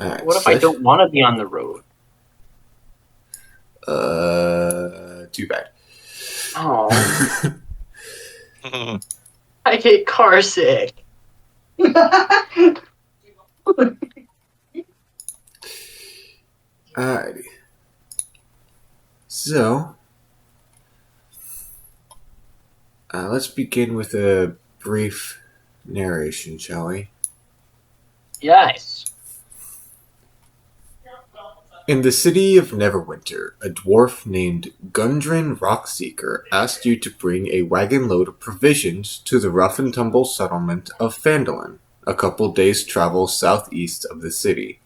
All right, What if I don't want to be on the road? Too bad. Oh, I get car sick. Alrighty. So, let's begin with a brief narration, shall we? Yes. In the city of Neverwinter, a dwarf named Gundren Rockseeker asked you to bring a wagon load of provisions to the rough and tumble settlement of Phandalin, a couple days' travel southeast of the city.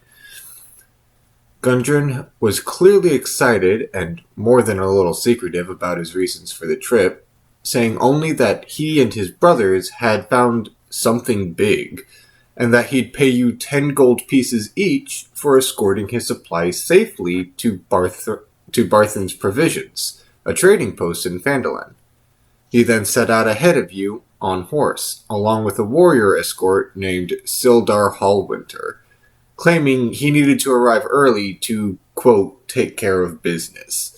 Gundren was clearly excited and more than a little secretive about his reasons for the trip, saying only that he and his brothers had found something big, and that he'd pay you 10 gold pieces each for escorting his supplies safely to Barthen's Provisions, a trading post in Phandalin. He then set out ahead of you on horse, along with a warrior escort named Sildar Hallwinter, claiming he needed to arrive early to, quote, take care of business.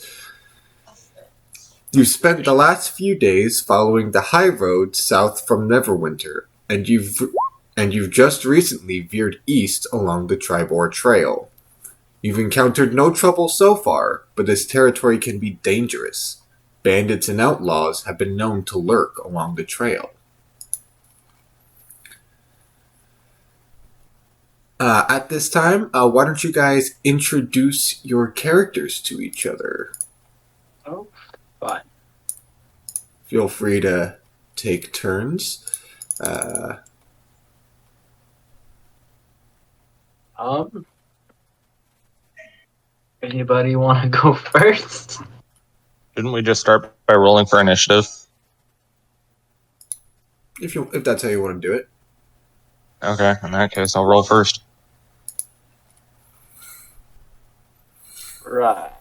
You've spent the last few days following the high road south from Neverwinter, and you've just recently veered east along the Tribor Trail. You've encountered no trouble so far, but this territory can be dangerous. Bandits and outlaws have been known to lurk along the trail. At this time, why don't you guys introduce your characters to each other? Oh, fine. Feel free to take turns. Anybody want to go first? Didn't we just start by rolling for initiative? If that's how you want to do it. Okay, in that case, I'll roll first. Right.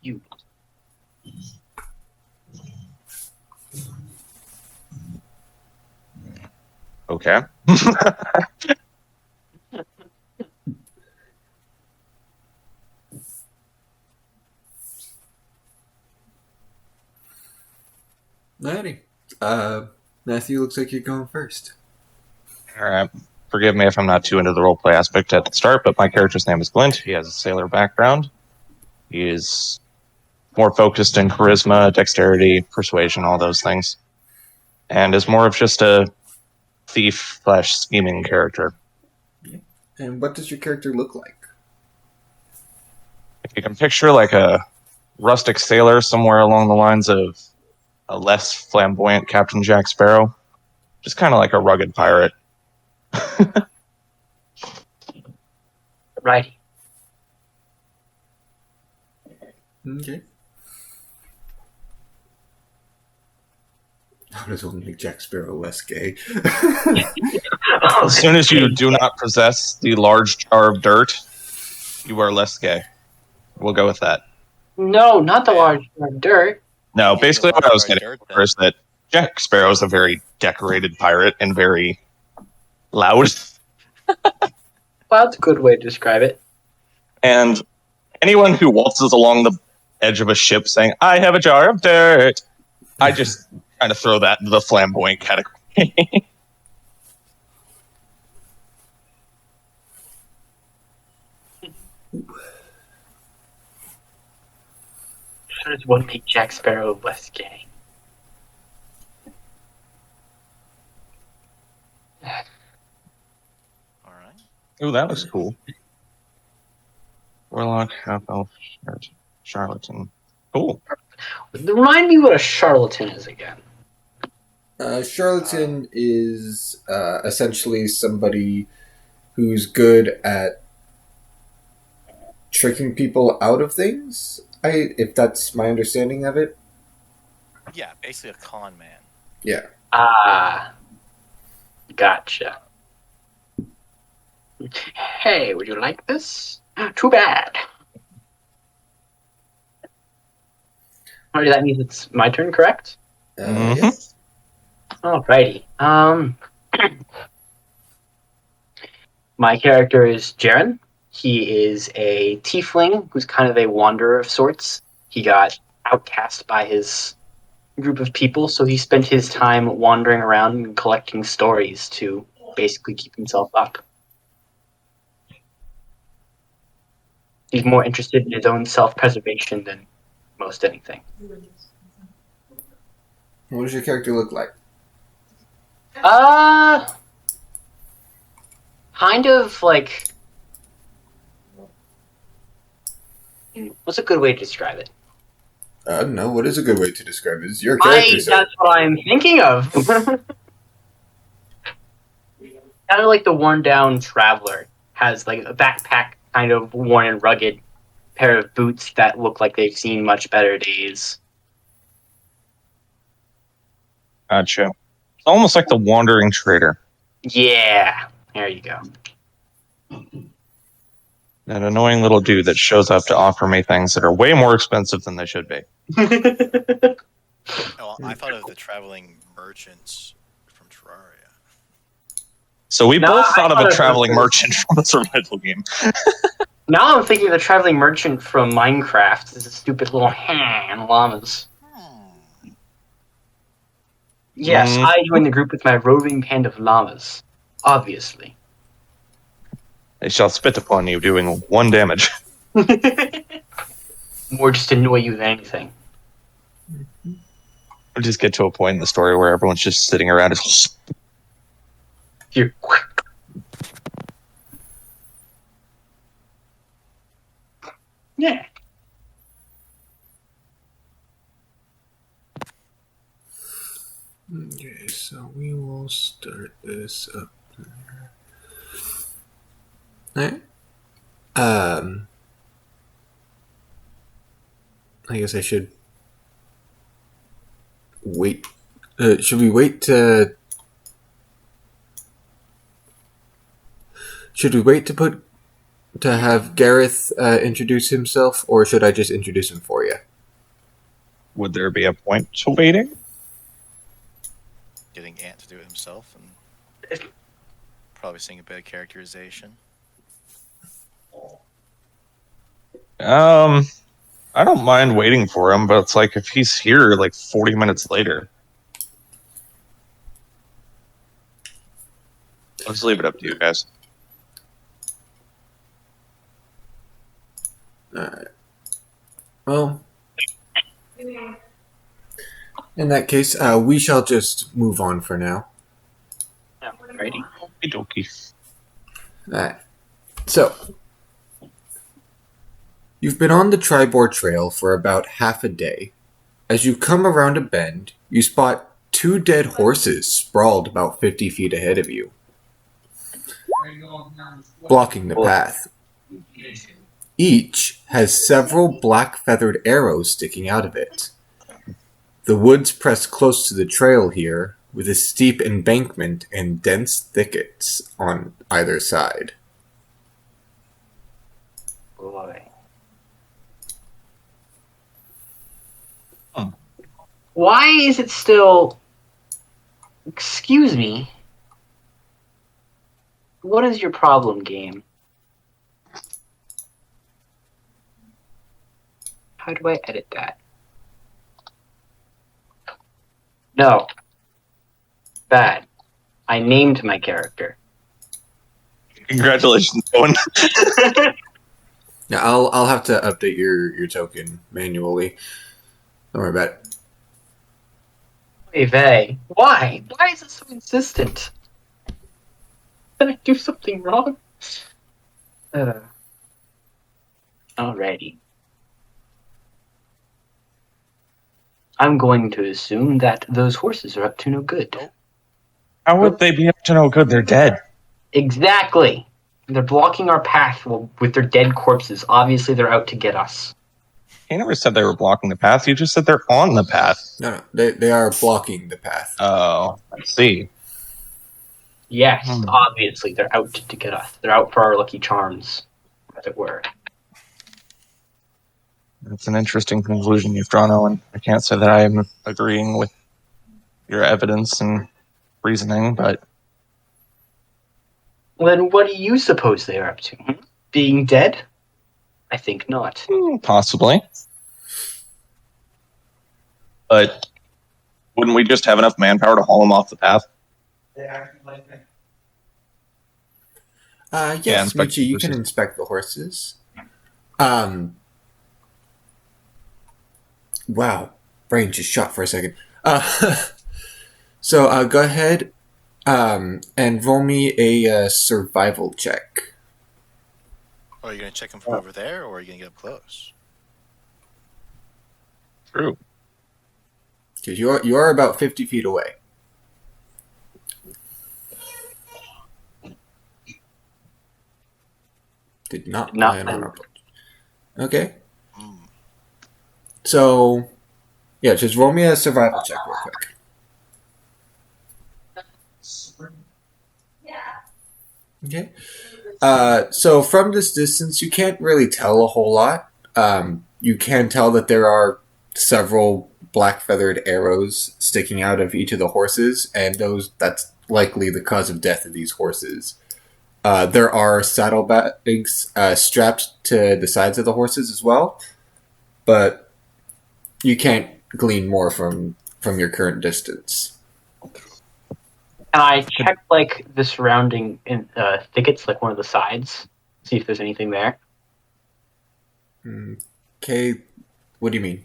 You. Okay. Alrighty. Matthew, looks like you're going first. Alright. Forgive me if I'm not too into the roleplay aspect at the start, but my character's name is Glint. He has a sailor background. He is more focused in charisma, dexterity, persuasion, all those things. And is more of just a thief/scheming character. And what does your character look like? If you can picture like a rustic sailor somewhere along the lines of a less flamboyant Captain Jack Sparrow, just kind of like a rugged pirate. Righty. Okay. How does one make Jack Sparrow less gay? As soon as you do not possess the large jar of dirt, you are less gay. We'll go with that. No, not the large dirt. No, basically what I was getting at is that Jack Sparrow is a very decorated pirate and very loud. Well, that's a good way to describe it. And anyone who waltzes along the edge of a ship saying, I have a jar of dirt, I just kind of throw that into the flamboyant category. How does one make Jack Sparrow less gay? Alright. Ooh, that looks cool. Warlock, half-elf, charlatan. Cool. Remind me what a charlatan is again. Charlatan is essentially somebody who's good at tricking people out of things. If that's my understanding of it. Yeah, basically a con man. Yeah. Ah. Gotcha. Hey, would you like this? Too bad. Alright, that means it's my turn, correct? Mhm. Yes. Alrighty. My character is Jaren. He is a tiefling who's kind of a wanderer of sorts. He got outcast by his group of people, so he spent his time wandering around and collecting stories to basically keep himself up. He's more interested in his own self-preservation than most anything. What does your character look like? Kind of like... What's a good way to describe it? I don't know. What is a good way to describe it? It's your character, sir. That's what I'm thinking of. Kind of like the worn-down traveler. Has like a backpack, kind of worn and rugged, pair of boots that look like they've seen much better days. Gotcha. It's almost like the wandering trader. Yeah, there you go. That annoying little dude that shows up to offer me things that are way more expensive than they should be. Oh, I thought of the traveling merchants from Terraria. So we No, both I thought of thought a of traveling the- merchant from a survival game. Now I'm thinking of the traveling merchant from Minecraft. This is stupid little hand llamas. Yes, Mm. I joined the group with my roving band of llamas. Obviously. They shall spit upon you, doing 1 damage. More just annoy you than anything. Or just get to a point in the story where everyone's just sitting around. You're yeah. Okay, so we will start this up. Alright. I guess I should wait. Should we wait to? Should we wait to have Gareth introduce himself, or should I just introduce him for you? Would there be a point to waiting? Getting Ant to do it himself and probably seeing a better characterization. I don't mind waiting for him, but it's like if he's here like 40 minutes later. I'll just leave it up to you guys. Alright. Well, in that case, we shall just move on for now. Alrighty. Okie dokie. Alright. So, you've been on the Tribor Trail for about half a day. As you come around a bend, you spot 2 dead horses sprawled about 50 feet ahead of you, blocking the path. Each has several black feathered arrows sticking out of it. The woods press close to the trail here, with a steep embankment and dense thickets on either side. Boy. Oh. Why is it still... Excuse me? What is your problem, game? How do I edit that? No. Bad. I named my character. Congratulations, Owen. Yeah, I'll have to update your token manually. Don't worry about it. Hey, Vay. Why? Why is it so insistent? Did I do something wrong? Alrighty. I'm going to assume that those horses are up to no good. How would they be up to no good? They're dead. Exactly. They're blocking our path with their dead corpses. Obviously, they're out to get us. He never said they were blocking the path. You just said they're on the path. No, they are blocking the path. Oh, I see. Yes, Hmm. obviously, they're out to get us. They're out for our lucky charms, as it were. That's an interesting conclusion you've drawn, Owen. I can't say that I am agreeing with your evidence and reasoning, but Then what do you suppose they are up to? Being dead? I think not. possibly. But wouldn't we just have enough manpower to haul them off the path? Yes, inspect Michi, the you can horses. inspect the horses. Wow, brain just shot for a second. So go ahead and roll me a survival check. Oh, are you gonna check them from over there, or are you gonna get up close? True. Because you are about 50 feet away. Did not plan on approach. Okay. So, yeah, just roll me a survival check real quick. Okay. So from this distance, you can't really tell a whole lot. You can tell that there are several black feathered arrows sticking out of each of the horses, and that's likely the cause of death of these horses. There are saddlebags strapped to the sides of the horses as well, but you can't glean more from your current distance. Can I check like the surrounding thickets, like one of the sides, see if there's anything there? Okay, what do you mean?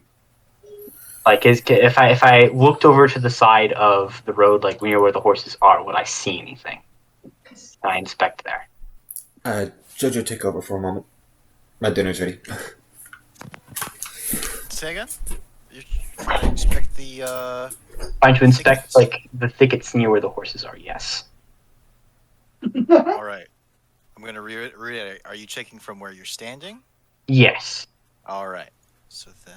Like, if I looked over to the side of the road, like near where the horses are, would I see anything? Can I inspect there? Jojo, take over for a moment. My dinner's ready. Say again? You're trying to inspect the, Trying to inspect thickets? like the thickets near where the horses are. Yes. Alright. I'm gonna reiterate. Are you checking from where you're standing? Yes. Alright. So then...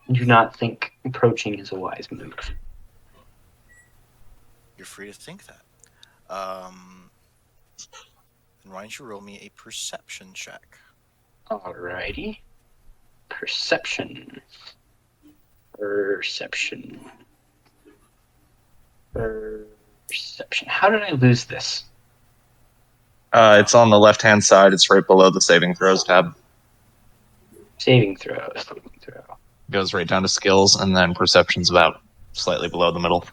I do not think approaching is a wise move. You're free to think that. Then why don't you roll me a perception check? Alrighty. Perception. Perception. How did I lose this? It's on the left-hand side. It's right below the saving throws tab. Saving throw. Goes right down to skills, and then perception's about slightly below the middle.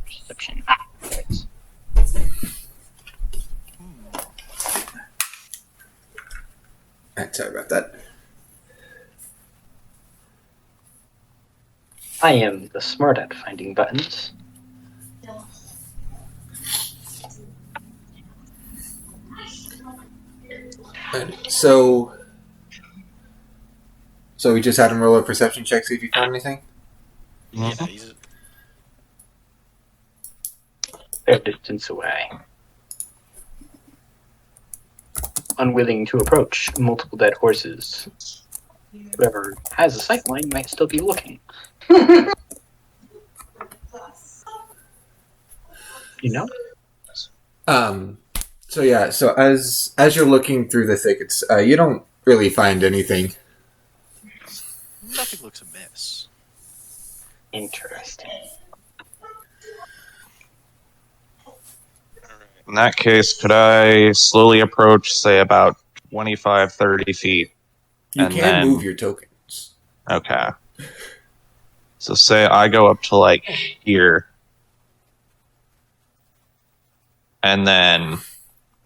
Perception. Right. Sorry about that. I am the smart at finding buttons. So we just had him roll a perception check, see if he found anything? Yeah, he's... Fair distance away. Unwilling to approach multiple dead horses. Whoever has a sightline might still be looking. You know? So yeah, so as you're looking through the thickets, you don't really find anything. Nothing looks amiss. Interesting. In that case, could I slowly approach, say, about 25, 30 feet? You And can then- move your tokens. Okay. So say I go up to, like, here. And then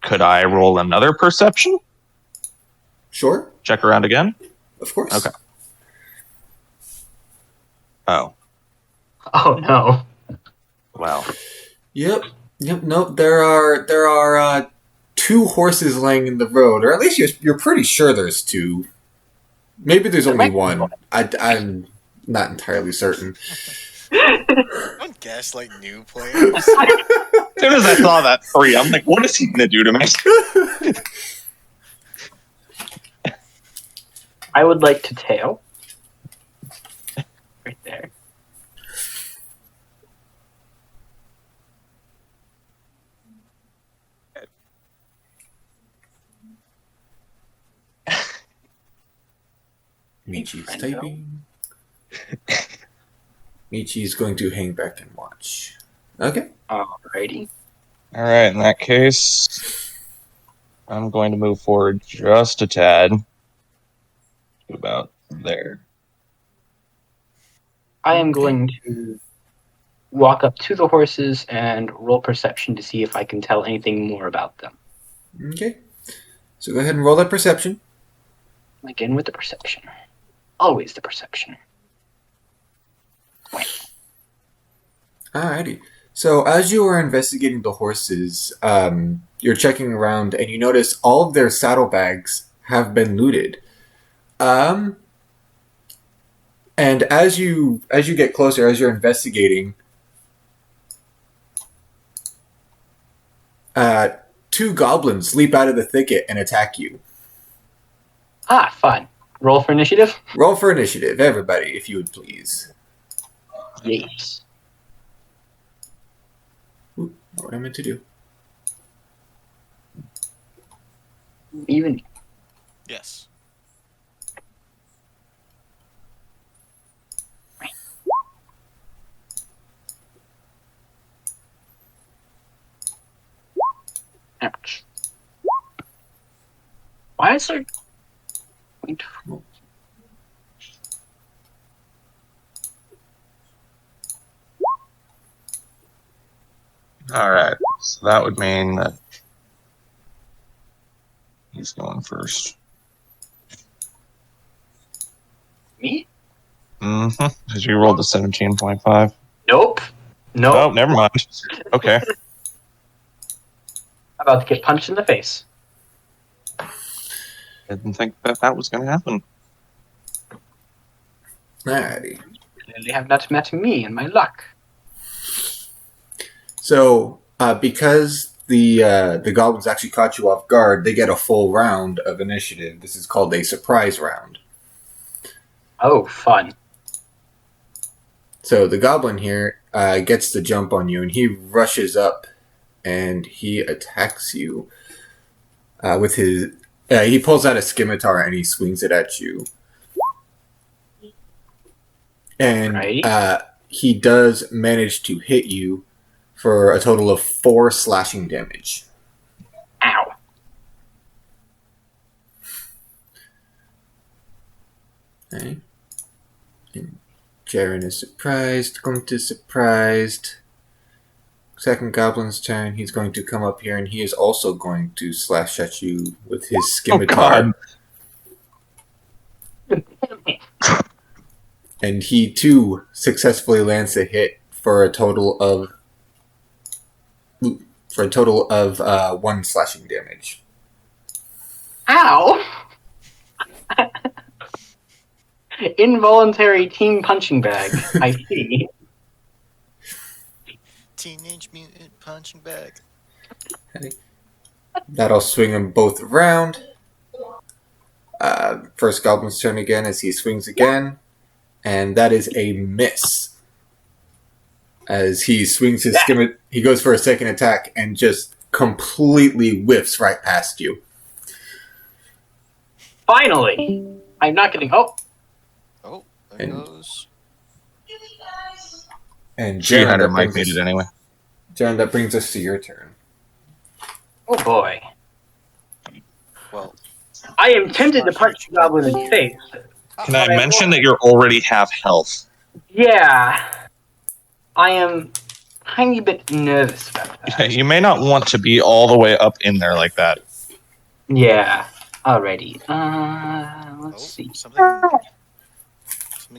could I roll another perception? Sure, Check around again? of course. Okay. Oh, Oh no. well. Yep. Nope. There are two horses laying in the road, or at least you're pretty sure there's two. Maybe there's only one. I'm not entirely certain. Don't guess like new players. As soon as I saw that 3, I'm like, what is he going to do to me? I would like to tail. Right there. Michi's typing. Michi's going to hang back and watch. Okay. Alrighty. All right, in that case, I'm going to move forward just a tad. About there. I am going to walk up to the horses and roll perception to see if I can tell anything more about them. Okay. So go ahead and roll that perception. Again with the perception. Always the perception. Alrighty. So as you are investigating the horses, you're checking around and you notice all of their saddlebags have been looted. And as you get closer, as you're investigating, two goblins leap out of the thicket and attack you. Fun. Roll for initiative? Roll for initiative, everybody, if you would please. Yes. Ooh, not what I meant to do. Even. Yes. Ouch. Why is there... All right, so that would mean that he's going first. Me? Mm-hmm. Because you rolled the 17.5. Nope. Oh, never mind. Okay. About to get punched in the face. Didn't think that was going to happen. Alrighty. Clearly have not met me and my luck. So, because the goblins actually caught you off guard, they get a full round of initiative. This is called a surprise round. Oh, fun. So the goblin here gets the jump on you, and he rushes up, and he attacks you with his... he pulls out a scimitar, and he swings it at you. And he does manage to hit you for a total of 4 slashing damage. Ow. Okay. And Jaren is surprised. Glint is surprised. Second goblin's turn. He's going to come up here, and he is also going to slash at you with his scimitar. And he too successfully lands a hit for a total of 1 slashing damage. Ow! Involuntary team punching bag. I see. Teenage Mutant Punching Bag. Okay. That'll swing them both around. First goblin's turn again as he swings again. And that is a miss. As he swings his scimitar, he goes for a second attack and just completely whiffs right past you. Finally! I'm not getting... Oh! Oh, there goes. And She had her mic muted anyway. Jaren, that brings us to your turn. Oh boy. Well, I am tempted to punch the goblin in the face. Can I mention that you already have health? Yeah. I am a tiny bit nervous about that. You may not want to be all the way up in there like that. Yeah. Alrighty. Let's see. Something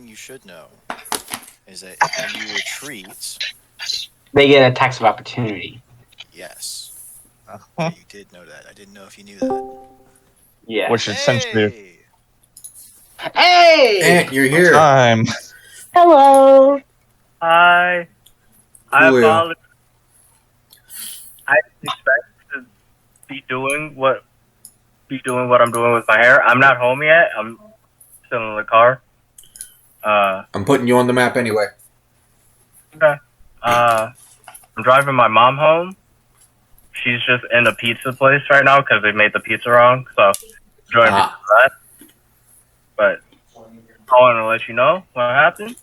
you should know is that when you retreat, They get attacks of opportunity. yes. Yeah, you did know that. I didn't know if you knew that. Yeah. Which essentially Hey! Ant, you're here. time. Hello. Hi. I Julio. apologize. I didn't expect to be doing what I'm doing with my hair. I'm not home yet. I'm still in the car. I'm putting you on the map anyway. Okay. I'm driving my mom home. She's just in a pizza place right now because they made the pizza wrong. So, enjoying that. But I want to let you know what happened.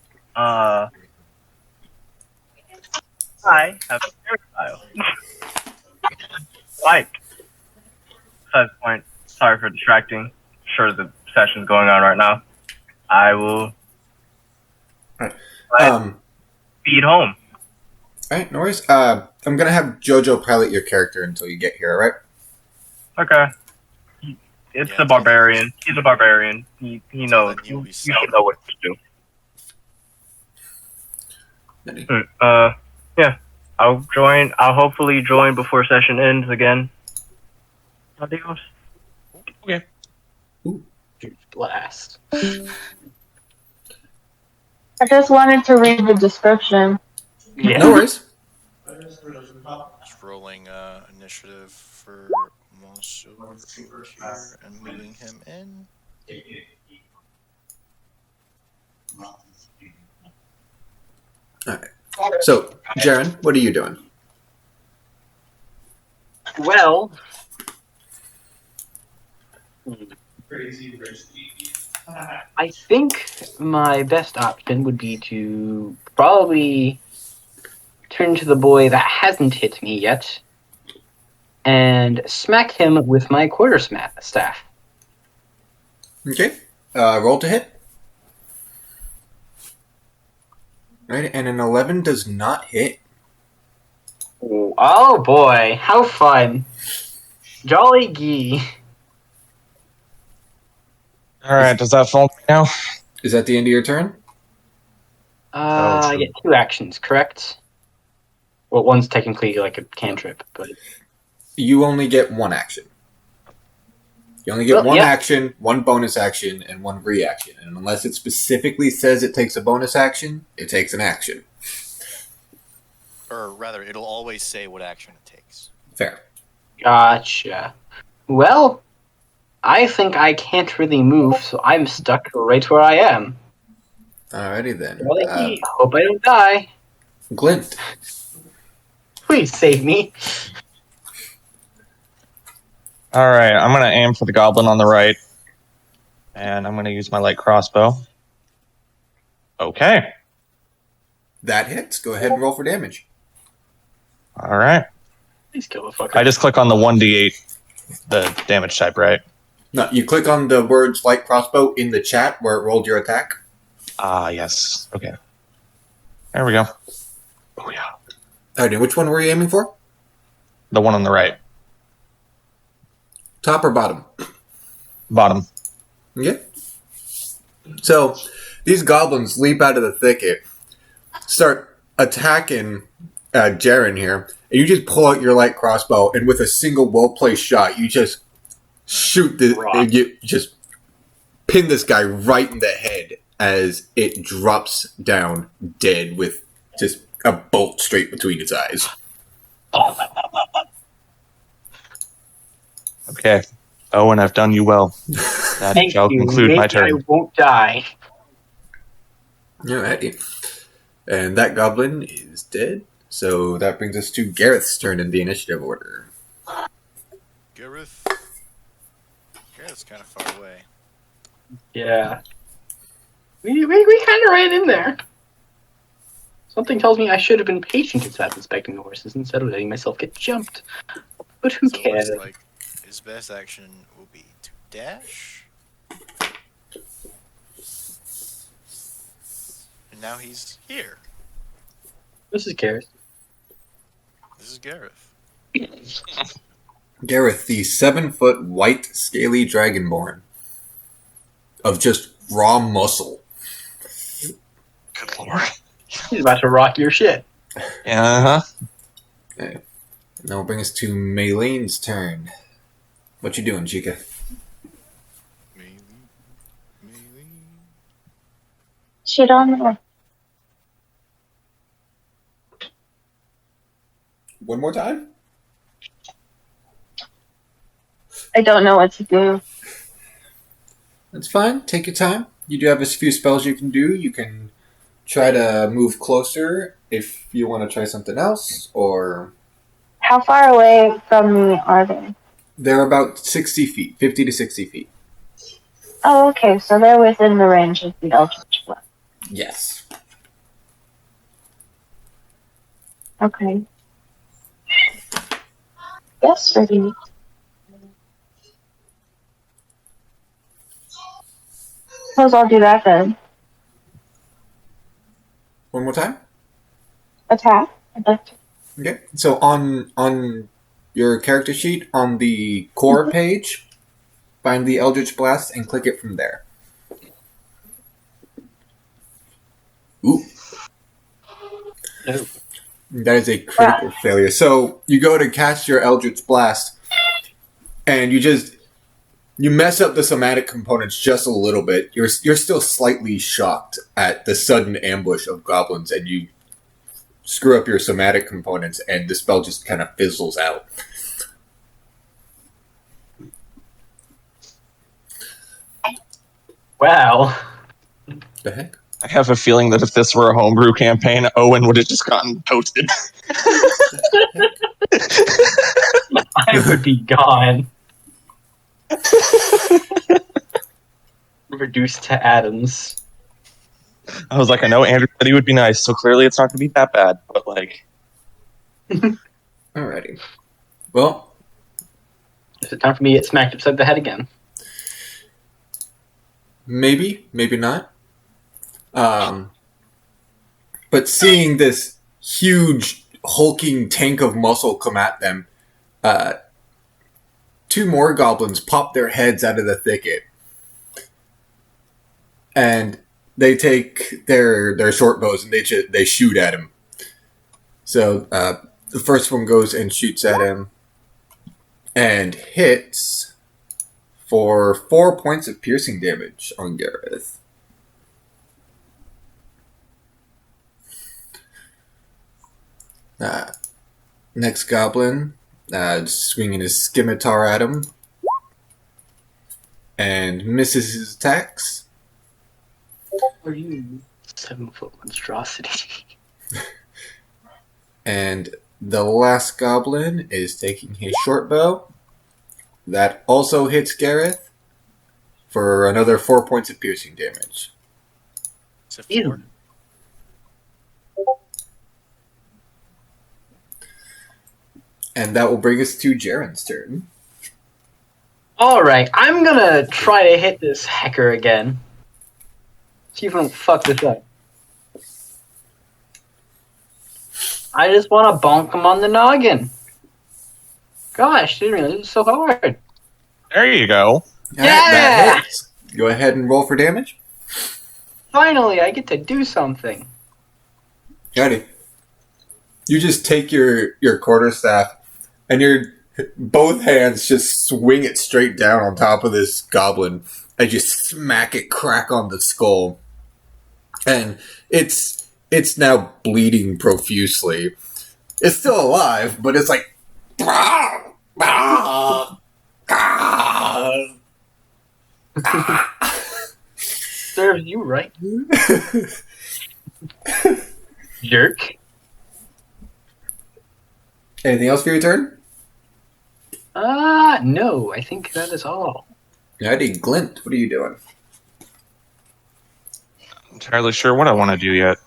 I have a hairstyle. Like, besides the point, sorry for distracting. Sure, the session's going on right now. I will speed home. Alright, no worries. I'm gonna have Jojo pilot your character until you get here, alright? Okay. It's a barbarian. He's a barbarian. He knows. You should know what to do. Yeah. I'll join. I'll hopefully join before session ends again. Adios. Okay. Blast. I just wanted to read the description. Yeah. No worries. Just rolling initiative for Monsieur here and moving him in. Alright. So, Jaren, what are you doing? Well, I think my best option would be to probably turn to the boy that hasn't hit me yet and smack him with my quarterstaff. Okay. Roll to hit. Right, and an 11 does not hit. Oh boy, how fun. Jolly gee. Alright, does that fall now? Is that the end of your turn? I get 2 actions, correct? Well, one's technically like a cantrip, but... You only get 1 action. You only get Well, 1 yeah. action, 1 bonus action, and 1 reaction. And unless it specifically says it takes a bonus action, it takes an action. Or rather, it'll always say what action it takes. Fair. Gotcha. Well, I think I can't really move, so I'm stuck right where I am. Alrighty then. Jolly gee, hope I don't die. Glint. Please save me. Alright, I'm going to aim for the goblin on the right. And I'm going to use my light crossbow. Okay. That hits. Go ahead and roll for damage. Alright. Please kill the fucker. I just click on the 1d8, the damage type, right? No, you click on the words light crossbow in the chat where it rolled your attack. Ah, yes. Okay. There we go. Oh, yeah. Alrighty, which one were you aiming for? The one on the right. Top or bottom? Bottom. Okay. So, these goblins leap out of the thicket, start attacking Jaren here, and you just pull out your light crossbow, and with a single well-placed shot, you just shoot you just pin this guy right in the head as it drops down dead with just a bolt straight between its eyes. Okay. Owen, I've done you well. That Thank shall you. conclude Maybe my turn. I won't die. Alrighty. And that goblin is dead. So that brings us to Gareth's turn in the initiative order. Gareth's kind of far away. Yeah. We kind of ran in there. Something tells me I should have been patient instead of inspecting the horses instead of letting myself get jumped. But who So it cares? looks like his best action will be to dash. And now he's here. This is Gareth. This is Gareth. Gareth, the 7-foot white scaly dragonborn of just raw muscle. Good lord. He's about to rock your shit. Uh-huh. Okay. Now we'll bring us to Maylene's turn. What you doing, Chica? Melee. She don't know. One more time? I don't know what to do. That's fine. Take your time. You do have a few spells you can do. You can try to move closer if you want to try something else, or... How far away from me are they? They're about 60 feet, 50 to 60 feet. Oh, okay, so they're within the range of the Eldritch Blast. Yes. Okay. Yes, ready. Suppose I'll do that then. One more time. Attack. I'd like to. Okay. So on your character sheet on the core page, find the Eldritch Blast and click it from there. Ooh. No. That is a critical failure. So you go to cast your Eldritch Blast, and you mess up the somatic components just a little bit. You're still slightly shocked at the sudden ambush of goblins, and you screw up your somatic components, and the spell just kind of fizzles out. Wow. The heck? I have a feeling that if this were a homebrew campaign, Owen would have just gotten toasted. I would be gone. Reduced to atoms. I was like, I know Andrew said he would be nice, so clearly it's not going to be that bad. But like, Alrighty. Well, Is it time for me to get smacked upside the head again? maybe not. But seeing this huge hulking tank of muscle come at them, two more goblins pop their heads out of the thicket, and they take their short bows and they shoot at him. So the first one goes and shoots at him and hits for 4 points of piercing damage on Gareth. Next goblin, swinging his scimitar at him, and misses his attacks. Are you 7-foot monstrosity? And the last goblin is taking his short bow. That also hits Gareth for another 4 points of piercing damage. Is it Ew. 4? And that will bring us to Jaren's turn. Alright, I'm gonna try to hit this hacker again. See if I don't fuck this up. I just want to bonk him on the noggin. Gosh, didn't realize it was so hard. there you go. All right, that hits. Go ahead and roll for damage. Finally, I get to do something. Alrighty. You just take your quarterstaff and your both hands just swing it straight down on top of this goblin and just smack it crack on the skull. And it's now bleeding profusely. It's still alive, but it's like Serves you right, jerk. Anything else for your turn? No, I think that is all. Alrighty, Glint, what are you doing? Entirely sure what I want to do yet.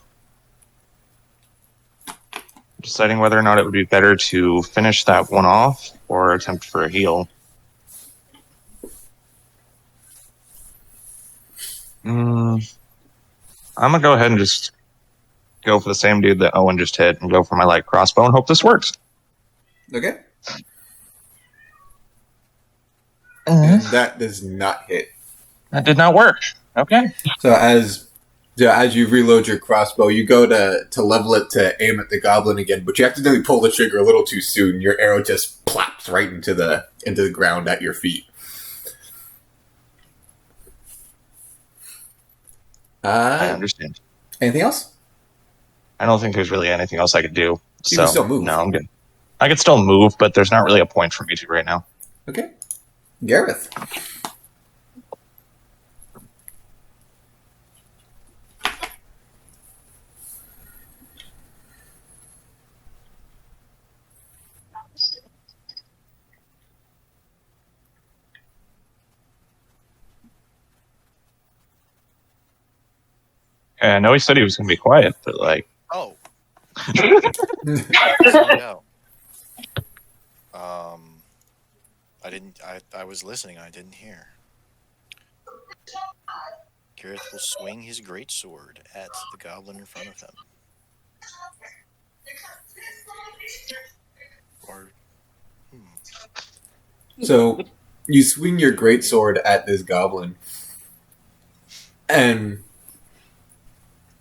Deciding whether or not it would be better to finish that one off or attempt for a heal. I'm gonna go ahead and just go for the same dude that Owen just hit and go for my light crossbow and hope this works. Okay. And that does not hit. That did not work. Okay. So as you reload your crossbow, you go to level it to aim at the goblin again, but you accidentally pull the trigger a little too soon. Your arrow just plops right into the ground at your feet. I understand. Anything else? I don't think there's really anything else I could do. You can still move. No, I'm good. I could still move, but there's not really a point for me to right now. Okay. Gareth. I know he said he was going to be quiet, but like, Oh, Let's find out. I didn't. I was listening. I didn't hear. Gareth will swing his greatsword at the goblin in front of him. Or, So you swing your greatsword at this goblin, and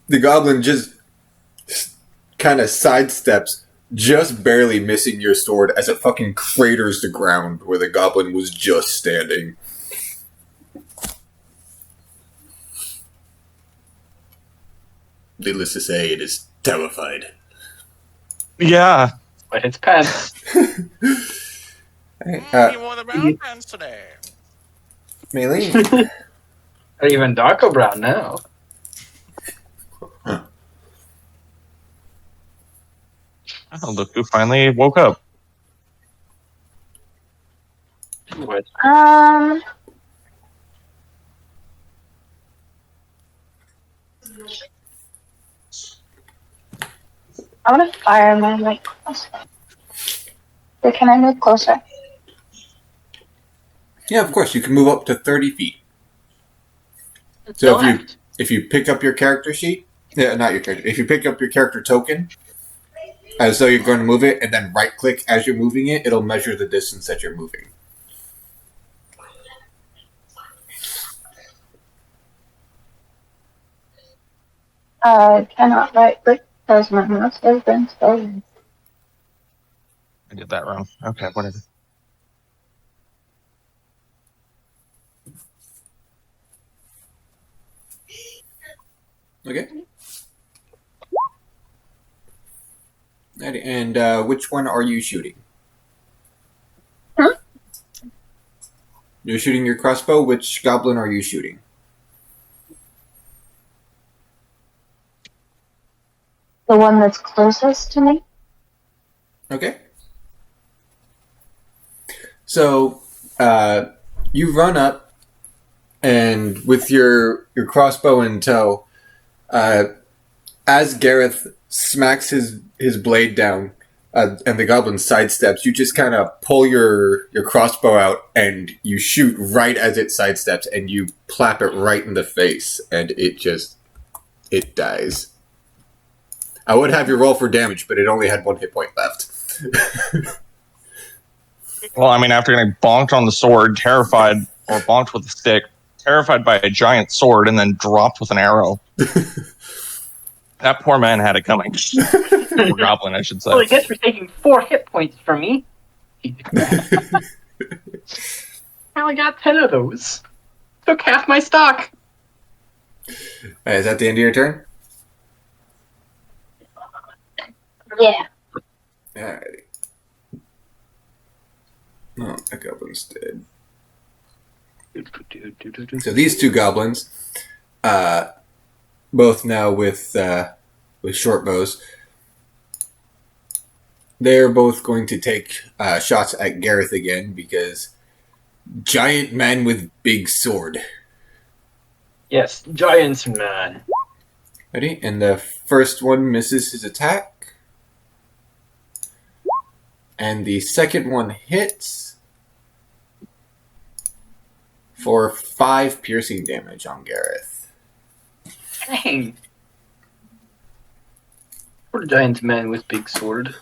the goblin just kind of sidesteps, just barely missing your sword as it fucking craters the ground where the goblin was just standing. Needless to say, it is terrified. Yeah. But it's pants. you wore the brown pants today. Maylene. Or even darker brown now. Oh, look who finally woke up. What? I want to fire my right crossbow. So can I move closer? Yeah, of course, you can move up to 30 feet. So if you pick up your character sheet, yeah, not your character, if you pick up your character token, as though you're going to move it, and then right-click as you're moving it, it'll measure the distance that you're moving. I cannot right click because my mouse has been stolen. I did that wrong. Okay, whatever. Okay. And which one are you shooting? Huh? You're shooting your crossbow. Which goblin are you shooting? The one that's closest to me? Okay. So, you run up, and with your crossbow in tow, as Gareth smacks his blade down, and the goblin sidesteps, you just kind of pull your crossbow out, and you shoot right as it sidesteps, and you plap it right in the face, and it dies. I would have you roll for damage, but it only had 1 hit point left. Well, I mean, after getting bonked on the sword, terrified, or bonked with a stick, terrified by a giant sword, and then dropped with an arrow. That poor man had it coming. Or goblin, I should say. Well, I guess you're taking 4 hit points from me. I only got 10 of those. Took half my stock. Is that the end of your turn? Yeah. Alrighty. Oh, that goblin's dead. So these two goblins, both now with short bows, they're both going to take shots at Gareth again because giant man with big sword. Yes, giants man. Ready? And the first one misses his attack. And the second one hits for 5 piercing damage on Gareth. Dang. Poor giant man with big sword.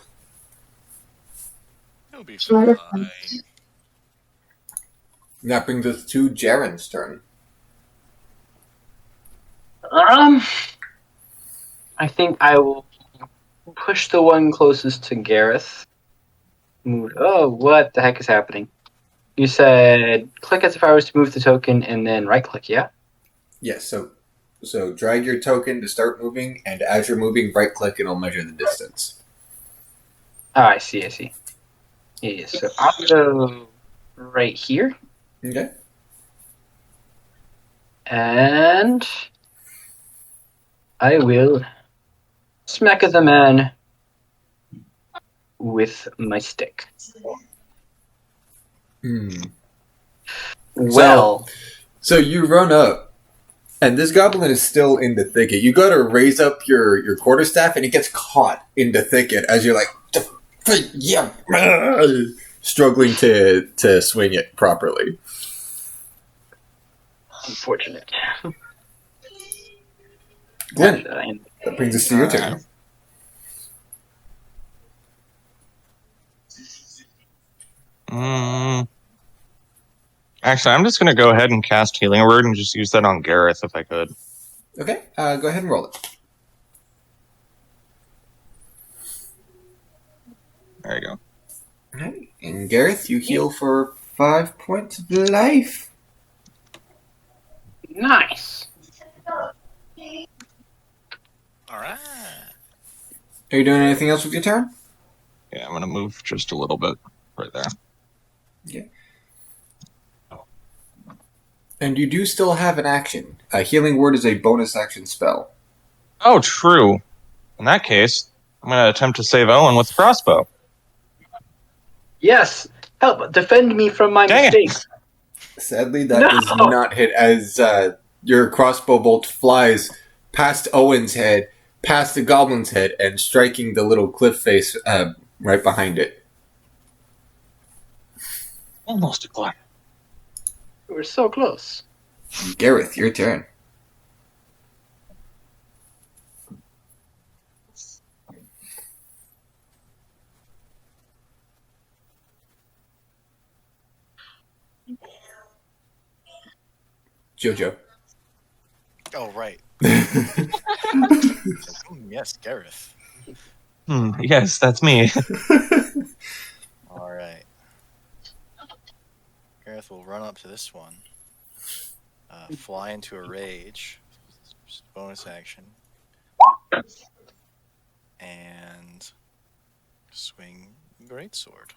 He'll be fine. And that brings us to Jaren's turn. I think I will push the one closest to Gareth. Oh, what the heck is happening? You said click as if I was to move the token and then right click, yeah? Yes, so drag your token to start moving, and as you're moving, right click and it'll measure the distance. Oh, I see. Yeah, so I'll go right here. Okay. And I will smack at the man with my stick. Hmm. Well, So you run up, And this goblin is still in the thicket. You gotta raise up your quarterstaff, and it gets caught in the thicket as you're like, yeah, struggling to swing it properly. Unfortunate. Glenn, And that brings us to your turn. Actually, I'm just going to go ahead and cast Healing Word and just use that on Gareth if I could. Okay, go ahead and roll it. There you go. Alright, and Gareth, you heal for 5 points of life. nice. Alright. Are you doing anything else with your turn? Yeah, I'm going to move just a little bit right there. Yeah. And you do still have an action. A Healing Word is a bonus action spell. Oh, true. In that case, I'm going to attempt to save Owen with crossbow. Yes. Help! Defend me from my Dang it. mistakes. Sadly, that does not hit as your crossbow bolt flies past Owen's head, past the goblin's head, and striking the little cliff face right behind it. Almost a clock. We're so close. Gareth, your turn. Jojo. Oh, right. Yes, Gareth. Yes, that's me. Alright. Gareth will run up to this one. Fly into a rage. Bonus action. And swing greatsword.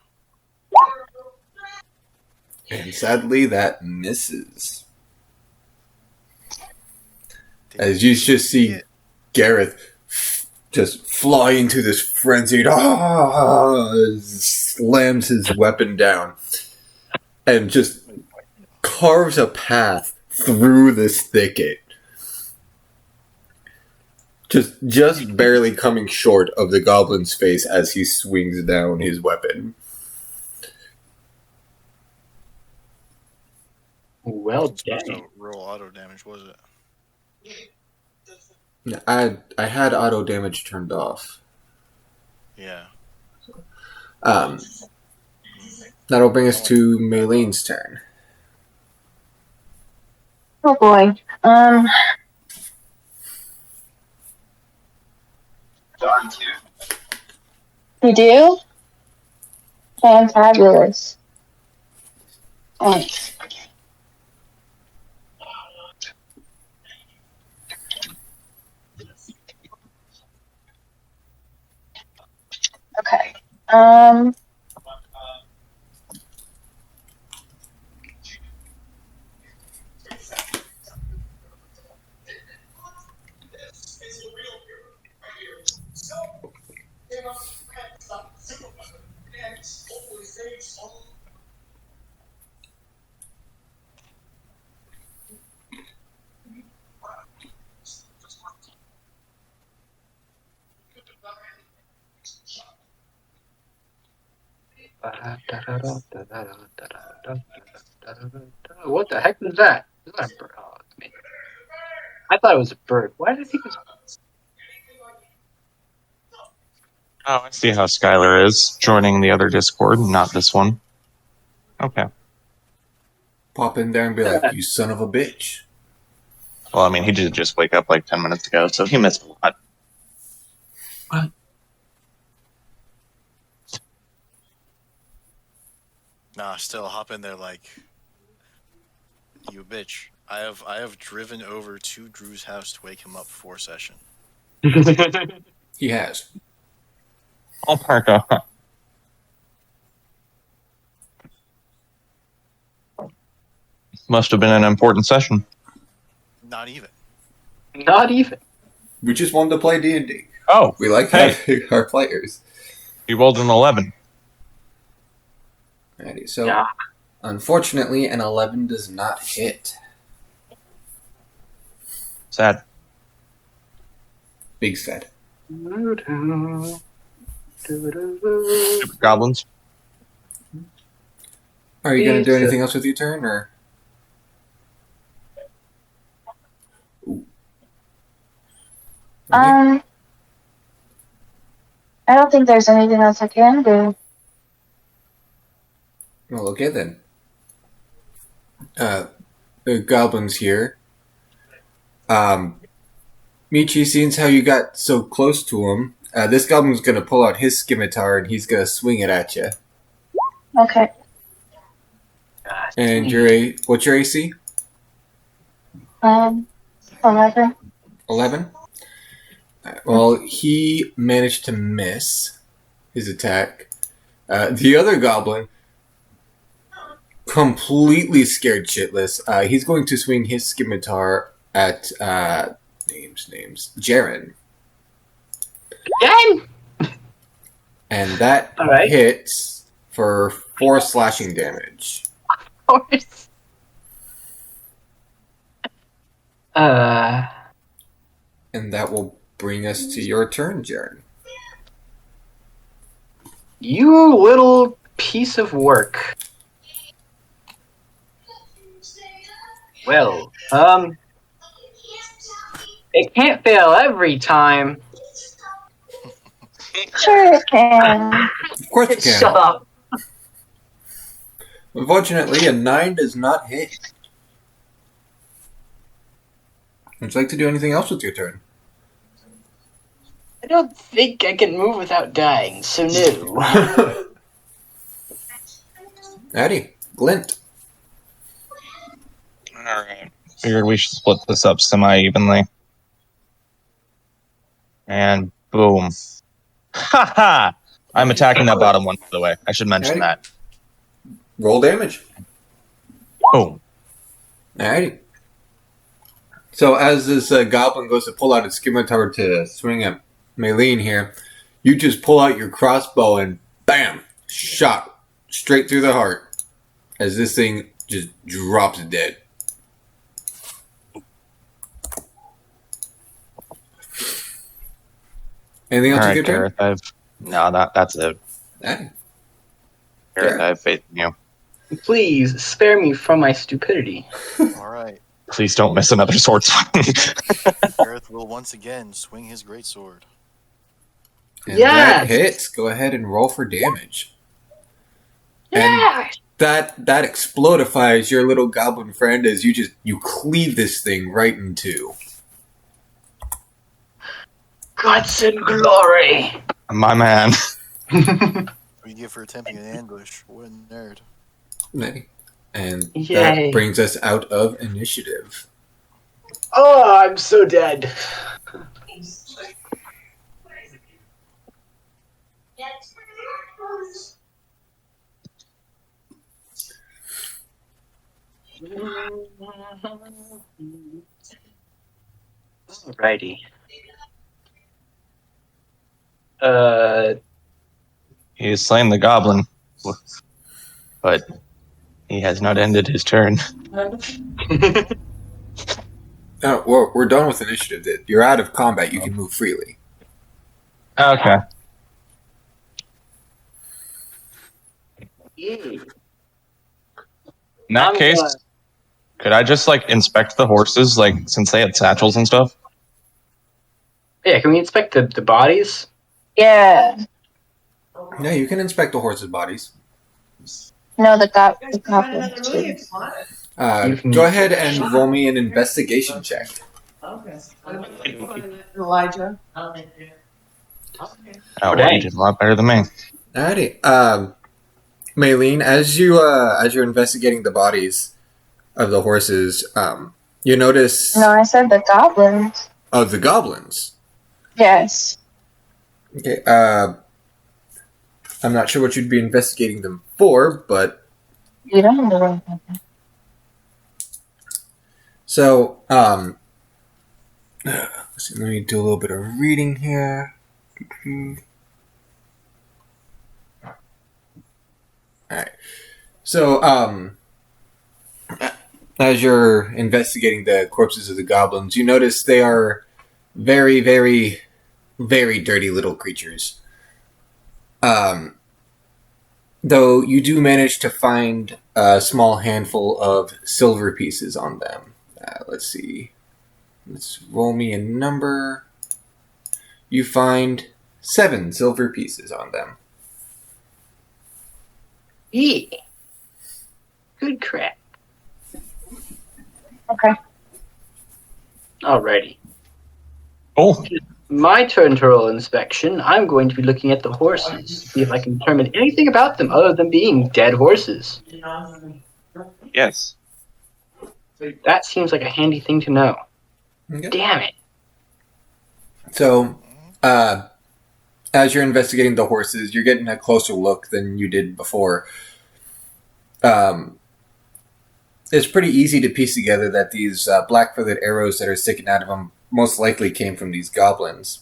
And sadly, that misses. As you just see Gareth just fly into this frenzied, slams his weapon down, and just carves a path through this thicket. Just barely coming short of the goblin's face as he swings down his weapon. Well, Supposed dang. to roll auto damage, was it? I had auto damage turned off. Yeah. That'll bring us to Maylene's turn. Oh boy. You do? Fantabulous. Thanks. Okay. What the heck was that? Is that a bird? Oh, it's me. I thought it was a bird. Why did I think it was? Oh, I see how Skylar is joining the other Discord, not this one. Okay. Pop in there and be like, "You son of a bitch." Well, I mean, he did just wake up like 10 minutes ago, so he missed a lot. Nah, still hop in there like you bitch. I have driven over to Drew's house to wake him up for session. He has. I'll park up. Must have been an important session. Not even. Not even. We just wanted to play D&D. Oh, We like Hey. having our players. you rolled an 11. Alrighty, so Yeah. unfortunately, an 11 does not hit. Sad. Big sad. Stupid goblins. Are you gonna do anything else with your turn, or? Ooh. Okay. I don't think there's anything else I can do. Well, okay then. The goblins here. Michi, seeing how you got so close to him, this goblin's gonna pull out his scimitar and he's gonna swing it at you. Okay. And what's your AC? 11. 11. Well, he managed to miss his attack. The other goblin, completely scared shitless. He's going to swing his scimitar at names Jaren, Again? and that All right. hits for 4 slashing damage. Of course. And that will bring us to your turn, Jaren. You little piece of work. Well, it can't fail every time. Sure it can. Of course it can. Shut up. Unfortunately, a 9 does not hit. Would you like to do anything else with your turn? I don't think I can move without dying, so no. Addy, Glint. Alright. Figured we should split this up semi-evenly. And boom. Haha! I'm attacking that bottom one, by the way. I should mention that. Roll damage. Boom. Alrighty. So as this goblin goes to pull out its scimitar to swing at Maylene here, you just pull out your crossbow and bam! Shot straight through the heart as this thing just drops dead. Anything else Alright, you can do? Gareth, that's it. Addy. Gareth, I have faith in you. Please spare me from my stupidity. All right. Please don't miss another sword swing. Gareth will once again swing his greatsword. And Yes! that hits. Go ahead and roll for damage. Yeah. That explodifies your little goblin friend as you cleave this thing right in two. Guts and glory. My man. What do you get for attempting an ambush? What a nerd. And Yay. that brings us out of initiative. Oh, I'm so dead. Alrighty. He has slain the goblin. But he has not ended his turn. Oh, we're done with initiative. You're out of combat. You can move freely. Okay. In that I'm case, done. could I just inspect the horses, since they had satchels and stuff? Yeah, can we inspect the bodies? Yeah. Yeah, you can inspect the horses' bodies. No, the goblins too. Go ahead and roll me an investigation check. Elijah. Oh, well, you did a lot better than me. Alrighty. Maylene, as you're investigating the bodies of the horses, you notice. No, I said the goblins. Oh, the goblins. Yes. Okay. I'm not sure what you'd be investigating them for, but You don't know. so let's see, let me do a little bit of reading here. Alright. So, as you're investigating the corpses of the goblins, you notice they are very, very, very dirty little creatures. Though you do manage to find a small handful of silver pieces on them. Let's see. Let's roll me a number. You find 7 silver pieces on them. Yeah. Good crap. Okay. Alrighty. Oh, My turn to roll inspection. I'm going to be looking at the horses, see if I can determine anything about them other than being dead horses. yes. That seems like a handy thing to know. Okay. Damn it. So, as you're investigating the horses, you're getting a closer look than you did before. It's pretty easy to piece together that these black-feathered arrows that are sticking out of them most likely came from these goblins.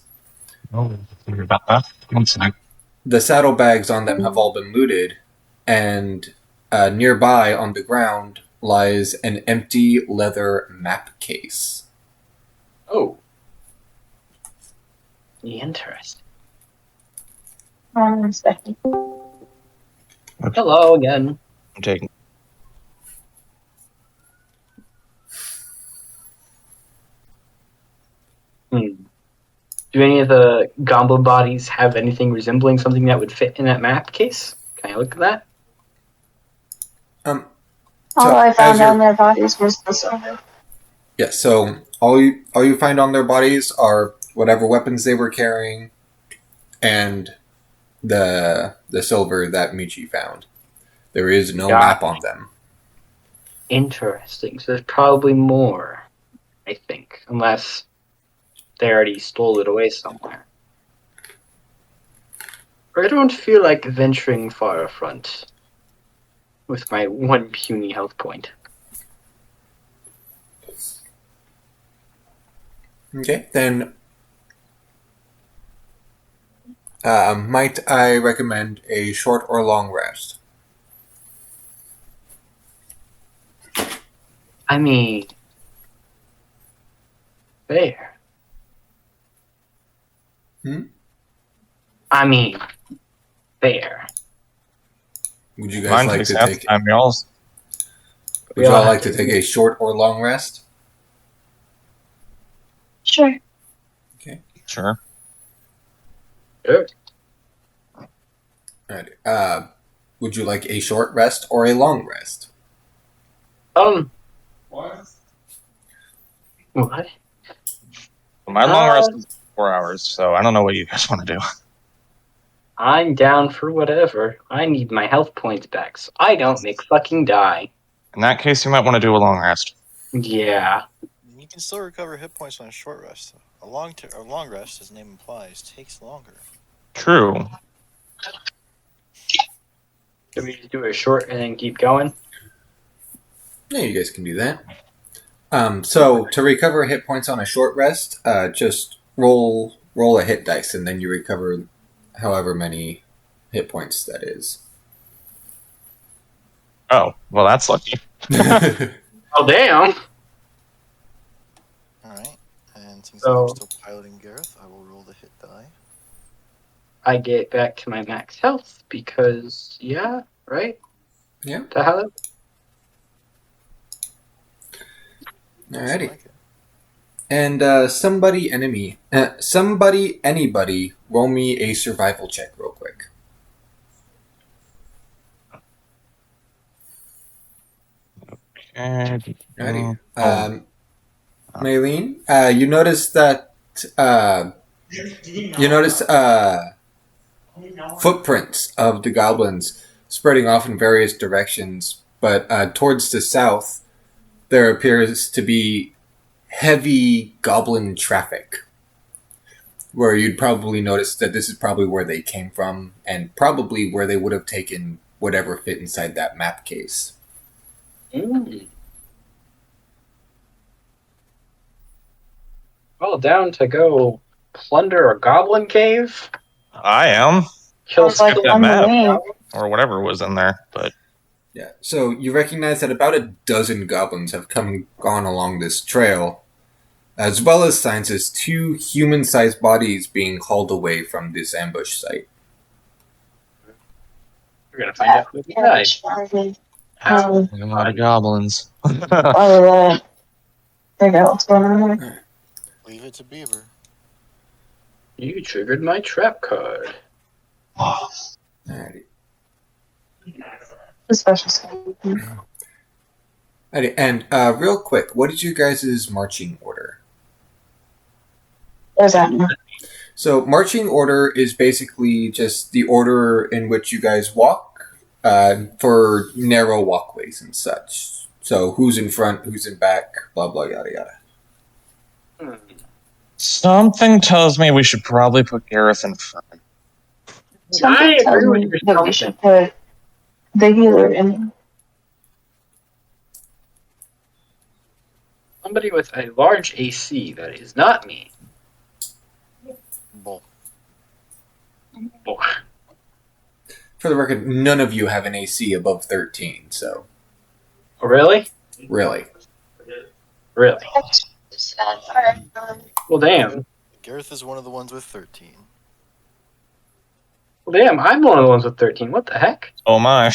Oh, sorry about that. One sec. The saddlebags on them have all been looted, and nearby on the ground lies an empty leather map case. Oh. Interesting. Inspecting. Hello again. I'm taking. Do any of the goblin bodies have anything resembling something that would fit in that map case? Can I look at that? All I found as on their bodies was the silver. Yeah, so all you find on their bodies are whatever weapons they were carrying, and the silver that Michi found. There is no map on them. Interesting. So there's probably more, I think, unless they already stole it away somewhere. I don't feel like venturing far front with my 1 puny health point. Okay, then might I recommend a short or long rest? I mean, fair. I mean, fair. Would you guys Mine like takes to half take? the time, y'all's. Would y'all like to take a short or long rest? Sure. Sure. Sure. Alright. Would you like a short rest or a long rest? What? My long rest is 4 hours, so I don't know what you guys want to do. I'm down for whatever. I need my health points back so I don't make fucking die. In that case, you might want to do a long rest. Yeah. You can still recover hit points on a short rest. A long rest, as the name implies, takes longer. True. Should we just do a short and then keep going? Yeah, you guys can do that. So to recover hit points on a short rest, just roll a hit dice, and then you recover however many hit points that is. Oh, well, that's lucky. Oh, damn! Alright, and since So- I'm still piloting Gareth, I will roll the hit die. I get back to my max health because, yeah, right? Yeah. The hell? Alrighty. Like it. And anybody, roll me a survival check real quick. Okay. Alrighty. Oh. Maylene, you notice that footprints of the goblins spreading off in various directions, but towards the south, there appears to be heavy goblin traffic, where you'd probably notice that this is probably where they came from, and probably where they would have taken whatever fit inside that map case. Well, down to go plunder a goblin cave? I am. Kill Sounds like that on map. the way. Or whatever was in there, but Yeah. So you recognize that about a dozen goblins have come and gone along this trail, as well as signs as 2 human-sized bodies being hauled away from this ambush site. We're gonna find out who died. How? A lot of goblins. There you go. What's going on there? Leave it to Beaver. You triggered my trap card. Alrighty. The special skill. Alrighty. And real quick, what is your guys' marching order? There's that. So marching order is basically just the order in which you guys walk for narrow walkways and such. So who's in front, who's in back, blah, blah, yada, yada. Something tells me we should probably put Gareth in front. I Something tells agree with me your that we assumption. should put the healer in. Somebody with a large AC that is not me. Bull. Oh, For the record, none of you have an AC above 13, so really? really. Really? Alright. Well, damn. Gareth is one of the ones with 13. Well, damn, I'm one of the ones with 13. What the heck? Oh my.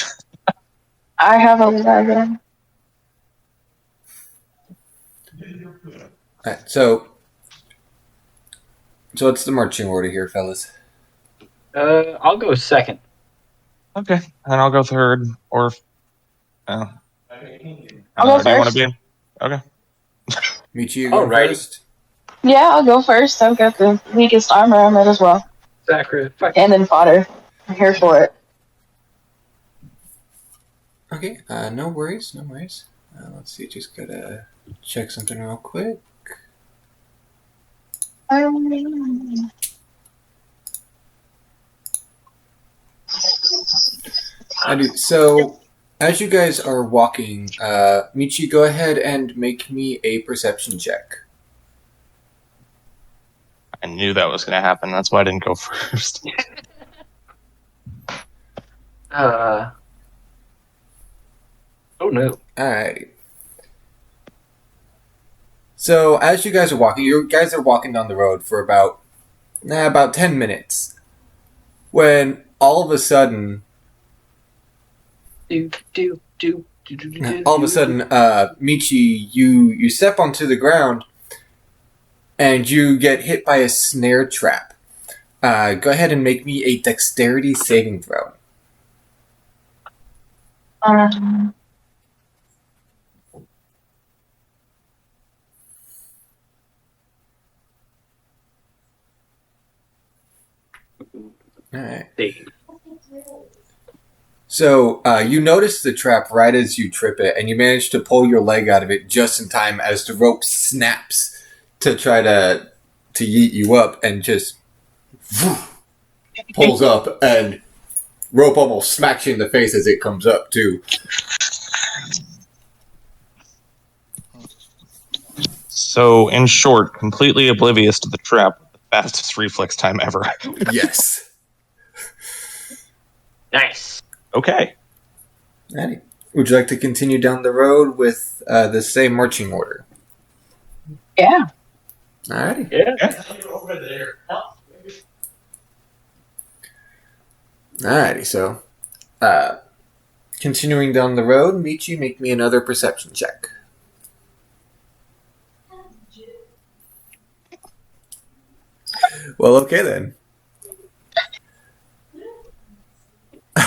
I have 11. Alright, so what's the marching order here, fellas? I'll go second. Okay, and I'll go third, or... Oh. I'll go Do you want to first. be... Okay. Michi, you going Alrighty. first? Yeah, I'll go first. I've got the weakest armor I might as well. Sacrifice. And then fodder. I'm here for it. Okay, no worries, no worries. Let's see, just gotta check something real quick. So, as you guys are walking, Michi, go ahead and make me a perception check. I knew that was going to happen. That's why I didn't go first. Oh no. Alrighty. So, as you guys are walking, you guys are walking down the road for about 10 minutes. When all of a sudden, Michi, you step onto the ground and you get hit by a snare trap. Go ahead and make me a dexterity saving throw. Alright. So, you notice the trap right as you trip it, and you manage to pull your leg out of it just in time as the rope snaps to try to yeet you up, and just pulls up, and rope almost smacks you in the face as it comes up, too. So, in short, completely oblivious to the trap, the fastest reflex time ever. Yes. Nice. Okay. Alrighty. Would you like to continue down the road with the same marching order? Yeah. Alrighty. Yeah. Over there. Alrighty, so continuing down the road, Michi, make me another perception check. Well, okay then.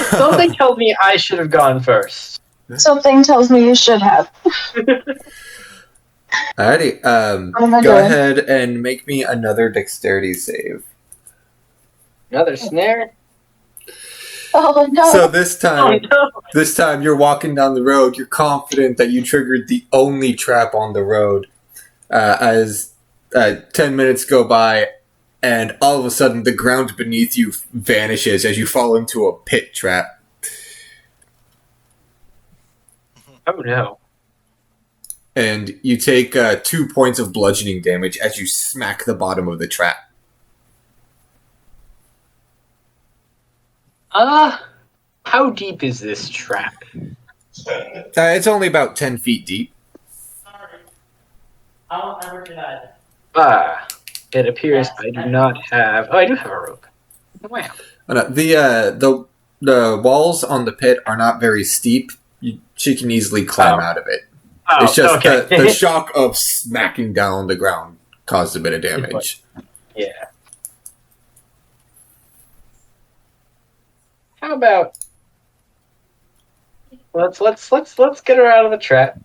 Something tells me I should have gone first. Something tells me you should have. Alrighty, What am I go doing? ahead and make me another dexterity save. Another snare? Oh no. So this Oh time, no. you're walking down the road. You're confident that you triggered the only trap on the road. As 10 minutes go by, and all of a sudden, the ground beneath you vanishes as you fall into a pit trap. Oh no. And you take 2 points of bludgeoning damage as you smack the bottom of the trap. How deep is this trap? It's only about 10 feet deep. It appears I do not have. Oh, I do have a rope. Wow. The walls on the pit are not very steep. She can easily climb out of it. Oh, It's just okay. the shock of smacking down on the ground caused a bit of damage. Yeah. How about let's get her out of the trap,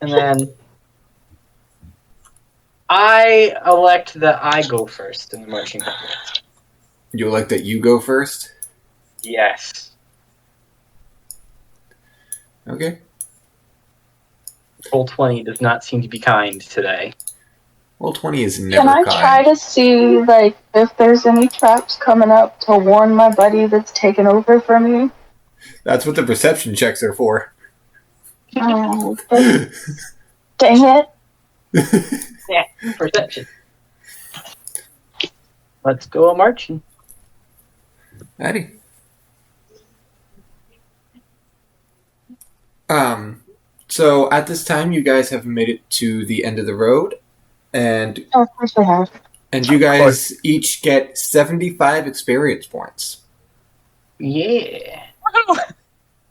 and then I elect that I go first in the marching order. You elect that you go first? Yes. Okay. Roll 20 does not seem to be kind today. Roll 20 is never Can I kind. try to see, like, if there's any traps coming up to warn my buddy that's taken over for me? That's what the perception checks are for. Oh, dang it. Yeah, perception. Let's go marching. Addy. So at this time, you guys have made it to the end of the road, and Oh, of course I have. you guys each get 75 experience points. Yeah.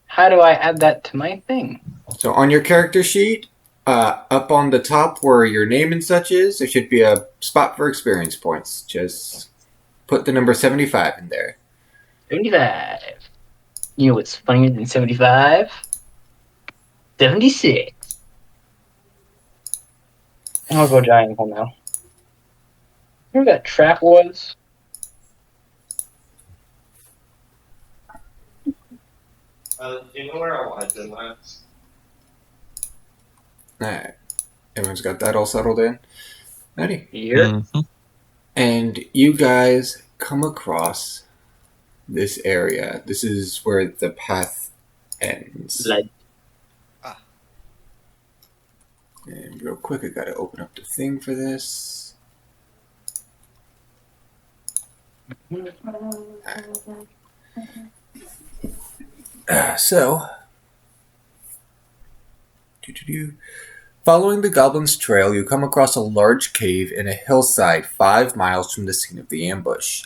How do I add that to my thing? So on your character sheet, up on the top where your name and such is, there should be a spot for experience points. Just put the number 75 in there. 75. You know what's funnier than 75? 76. I'll go giant hole now. Remember that trap was? Do you know where I wanted to last? Alright. Everyone's got that all settled in. Ready? Here. Mm-hmm. And you guys come across this area. This is where the path ends. Blood. And real quick, I gotta open up the thing for this. So, following the goblin's trail, you come across a large cave in a hillside 5 miles from the scene of the ambush.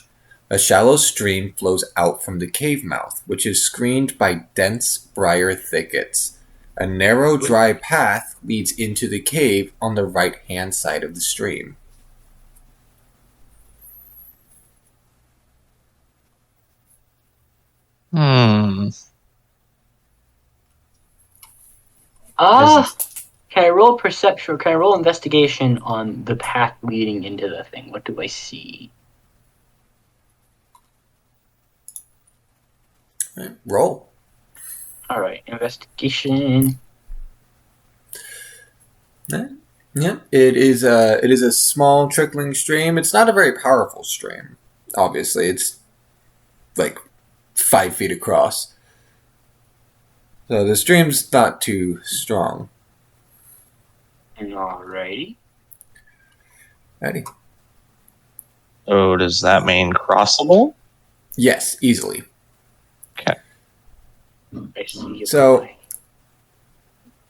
A shallow stream flows out from the cave mouth, which is screened by dense briar thickets. A narrow, dry path leads into the cave on the right-hand side of the stream. Hmm. Can I roll perception or can I roll investigation on the path leading into the thing? What do I see? Right, roll. Alright, investigation. Yeah, it is a small trickling stream. It's not a very powerful stream. Obviously, it's like 5 feet across. So the stream's not too strong. Alrighty. Ready? Oh, does that mean crossable? Yes, easily. Okay. I see. So,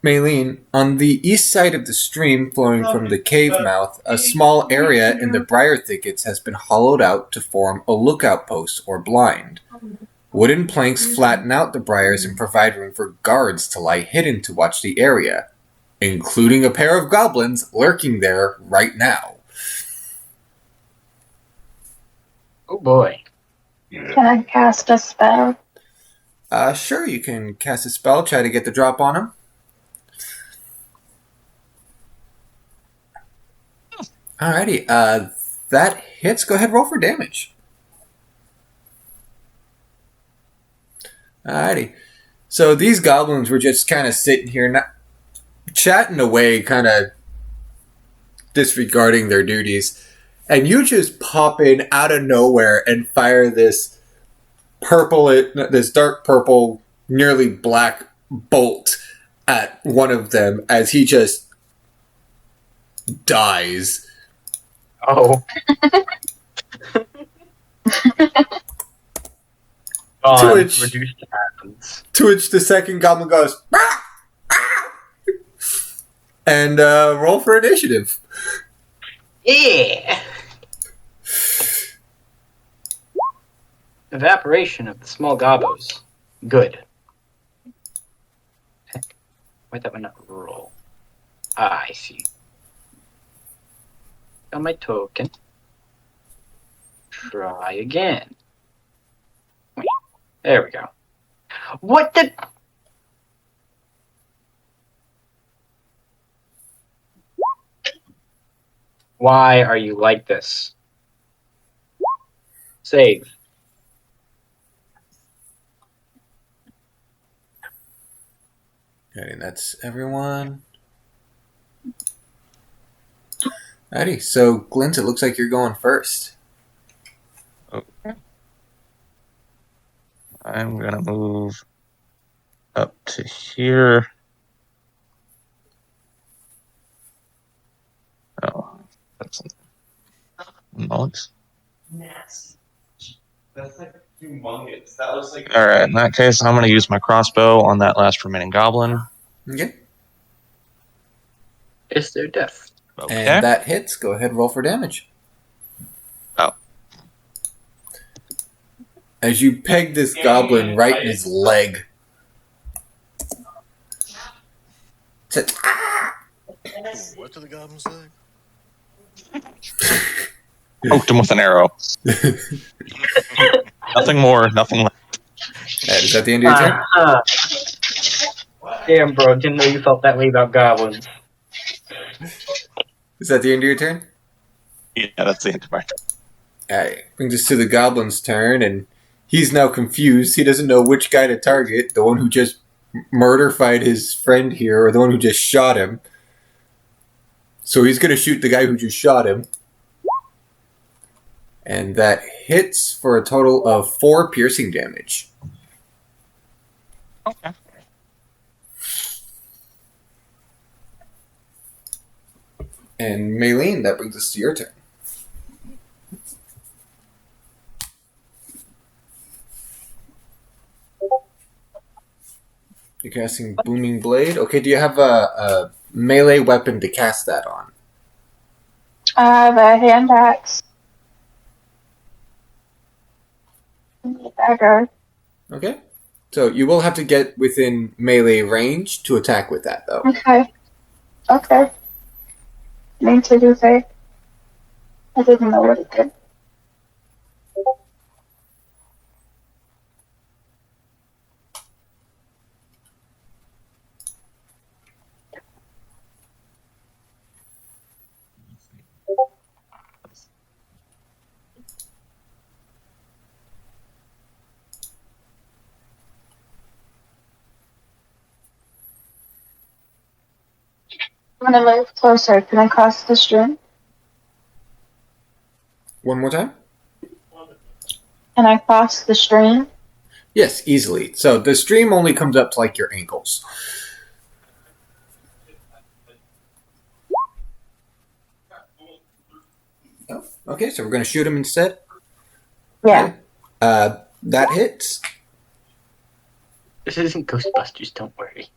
Maylene, on the east side of the stream flowing from the cave mouth, a small area in the briar thickets has been hollowed out to form a lookout post or blind. Wooden planks flatten out the briars and provide room for guards to lie hidden to watch the area, including a pair of goblins lurking there right now. Oh boy. Can I cast a spell? Sure, you can cast a spell, try to get the drop on him. Alrighty, that hits. Go ahead, roll for damage. Alrighty. So these goblins were just kind of sitting here, chatting away, kind of disregarding their duties. And you just pop in out of nowhere and fire this dark purple, nearly black bolt at one of them as he just dies. Oh. To which- reduced to half. To which the second goblin goes, "Ah! Ah!" And roll for initiative. Yeah. Evaporation of the small gobos. Good. Why that one not roll? Ah, I see. Got my token. Try again. Wait, there we go. What the? Why are you like this? Save. Okay, and that's everyone. Alrighty, so Glint, it looks like you're going first. Okay. I'm gonna move up to here. Oh, that's nice. That's like humongous. That looks like. All right. In that case, I'm gonna use my crossbow on that last remaining goblin. Okay. Is there death? Okay. And that hits. Go ahead and roll for damage. Oh. As you peg this goblin right in his leg. Says, "Ah!" What to the goblin's leg? Poked him with an arrow. Nothing more. Nothing less. Is that the end of your turn? Damn, bro. Didn't know you felt that way about goblins. Is that the end of your turn? Yeah, that's the end of my turn. Alright. Brings us to the goblin's turn, and he's now confused. He doesn't know which guy to target. The one who just murder-fied his friend here, or the one who just shot him. So he's going to shoot the guy who just shot him. And that hits for a total of 4 piercing damage. Okay. And Maylene, that brings us to your turn. You're casting Booming Blade. Okay, do you have a melee weapon to cast that on? I have a hand axe. Dagger. Okay. So you will have to get within melee range to attack with that, though. Okay. Okay. Need to do that. I didn't know what it did. I'm gonna move closer. Can I cross the stream? One more time? Can I cross the stream? Yes, easily. So the stream only comes up to like your ankles. Oh, okay, so we're going to shoot him instead? Yeah. That hits. This isn't Ghostbusters, don't worry.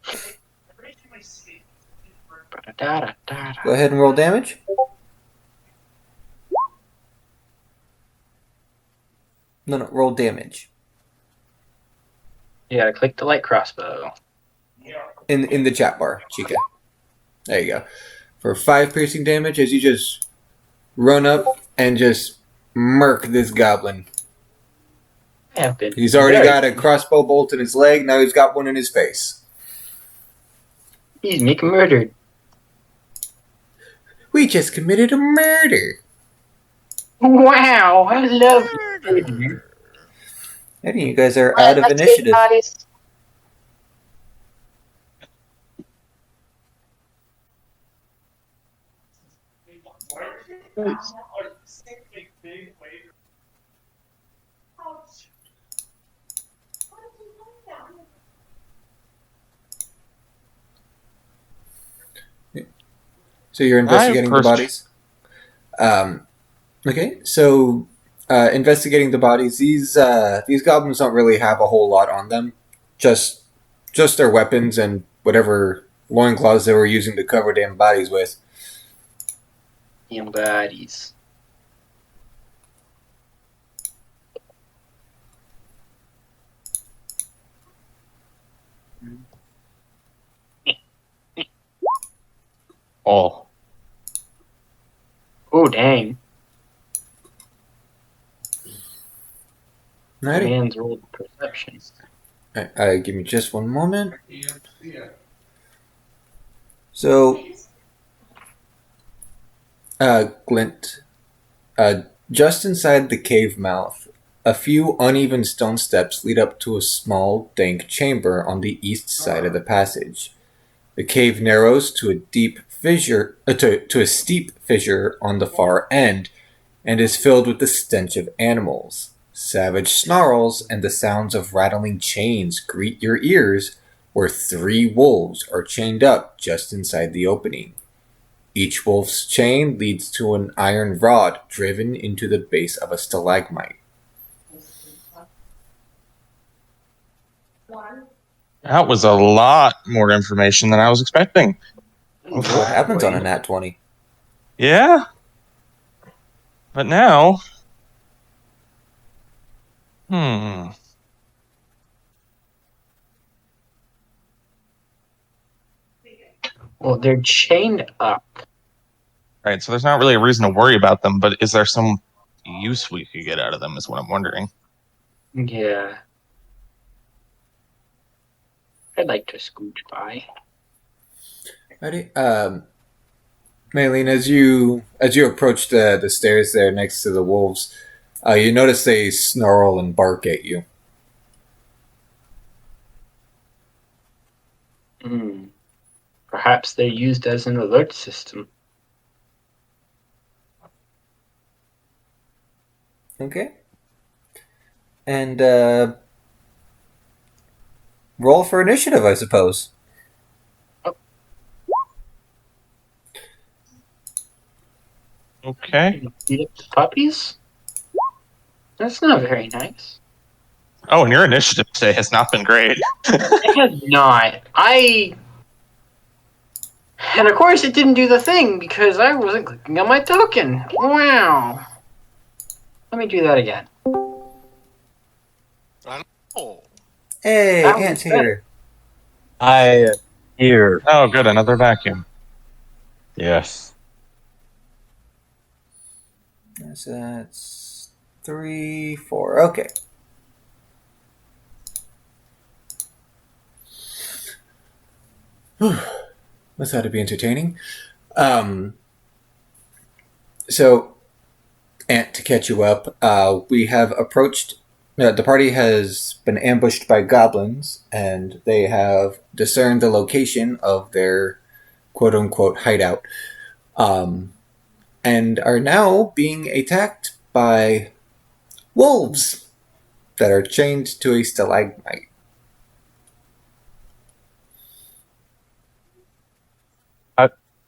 Go ahead and roll damage. No, roll damage. You gotta click the light crossbow. In the chat bar, Chica. There you go. For 5 piercing damage, as you just run up and just murk this goblin. I have been. He's already got a crossbow bolt in his leg, now he's got one in his face. He's making murdered. We just committed a murder. Wow, I love it. Eddie, you guys are out of initiative. Bodies. So you're investigating the bodies? Okay, so investigating the bodies, these goblins don't really have a whole lot on them. just their weapons and whatever loincloths they were using to cover damn bodies with. Damn bodies. Oh. Oh, dang. Alrighty. Man's rolled perception. Give me just one moment. So, Glint, just inside the cave mouth, a few uneven stone steps lead up to a small, dank chamber on the east side of the passage. The cave narrows to a deep fissure, to a steep fissure on the far end, and is filled with the stench of animals. Savage snarls and the sounds of rattling chains greet your ears, where 3 wolves are chained up just inside the opening. Each wolf's chain leads to an iron rod driven into the base of a stalagmite. That was a lot more information than I was expecting. That's what happens on a nat 20. Yeah. But now... Well, they're chained up. Right, so there's not really a reason to worry about them, but is there some use we could get out of them is what I'm wondering. Yeah. I'd like to scooch by. Ready? Maylene, as you approach the stairs there next to the wolves, you notice they snarl and bark at you. Perhaps they're used as an alert system. Okay. And roll for initiative, I suppose. Okay. Beat up the puppies? That's not very nice. Oh, and your initiative today has not been great. It has not. And of course it didn't do the thing because I wasn't clicking on my token. Wow. Let me do that again. Oh, Hey, That was Ant's better. here. I here. Oh, good, another vacuum. Yes. So that's 3, 4. Okay. This ought to be entertaining. So, Ant, to catch you up, we have approached. The party has been ambushed by goblins, and they have discerned the location of their quote-unquote hideout, and are now being attacked by wolves that are chained to a stalagmite.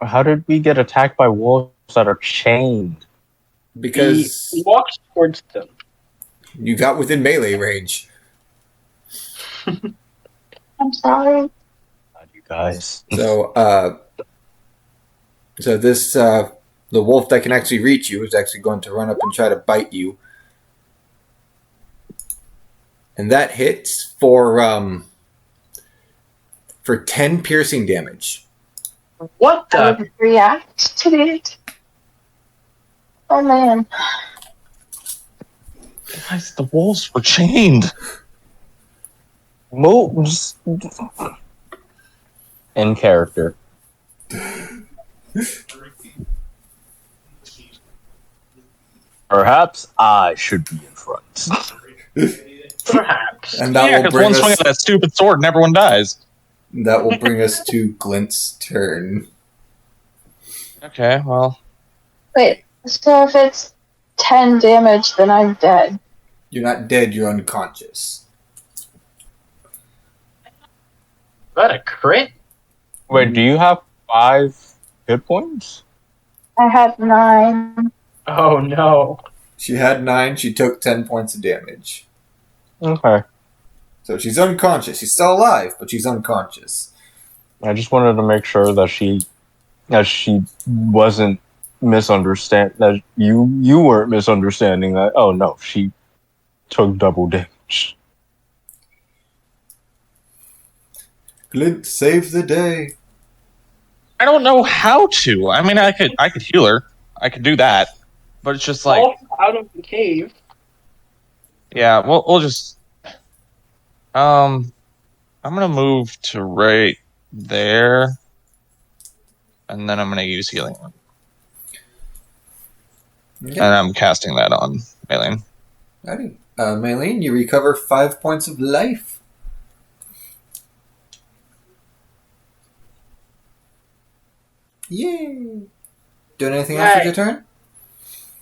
How did we get attacked by wolves that are chained? Because We walked towards them. you got within melee range. I'm sorry. God, you guys. So this the wolf that can actually reach you is actually going to run up and try to bite you, and that hits for 10 piercing damage. What I the? didn't react to it. Oh man. Guys, the wolves were chained. Moves. In character. Perhaps I should be in front. Perhaps. And that Yeah, will because bring one swing us of that stupid sword and everyone dies. to Glint's turn. Okay, well, Wait, so if it's 10 damage, then I'm dead. You're not dead, you're unconscious. Is that a crit? Wait, do you have 5 hit points? I had 9. Oh no. She had 9, she took 10 points of damage. Okay. So she's unconscious. She's still alive, but she's unconscious. I just wanted to make sure that she wasn't that you weren't misunderstanding that. Oh no, she took double damage. Glint, save the day. I don't know how to. I mean, I could heal her. I could do that, but it's just like, out of the cave. yeah. We'll just. I'm gonna move to right there, and then I'm gonna use healing, Okay. and I'm casting that on Maylene. Alrighty. Maylene, you recover 5 points of life. Yay! Doing anything else with your turn?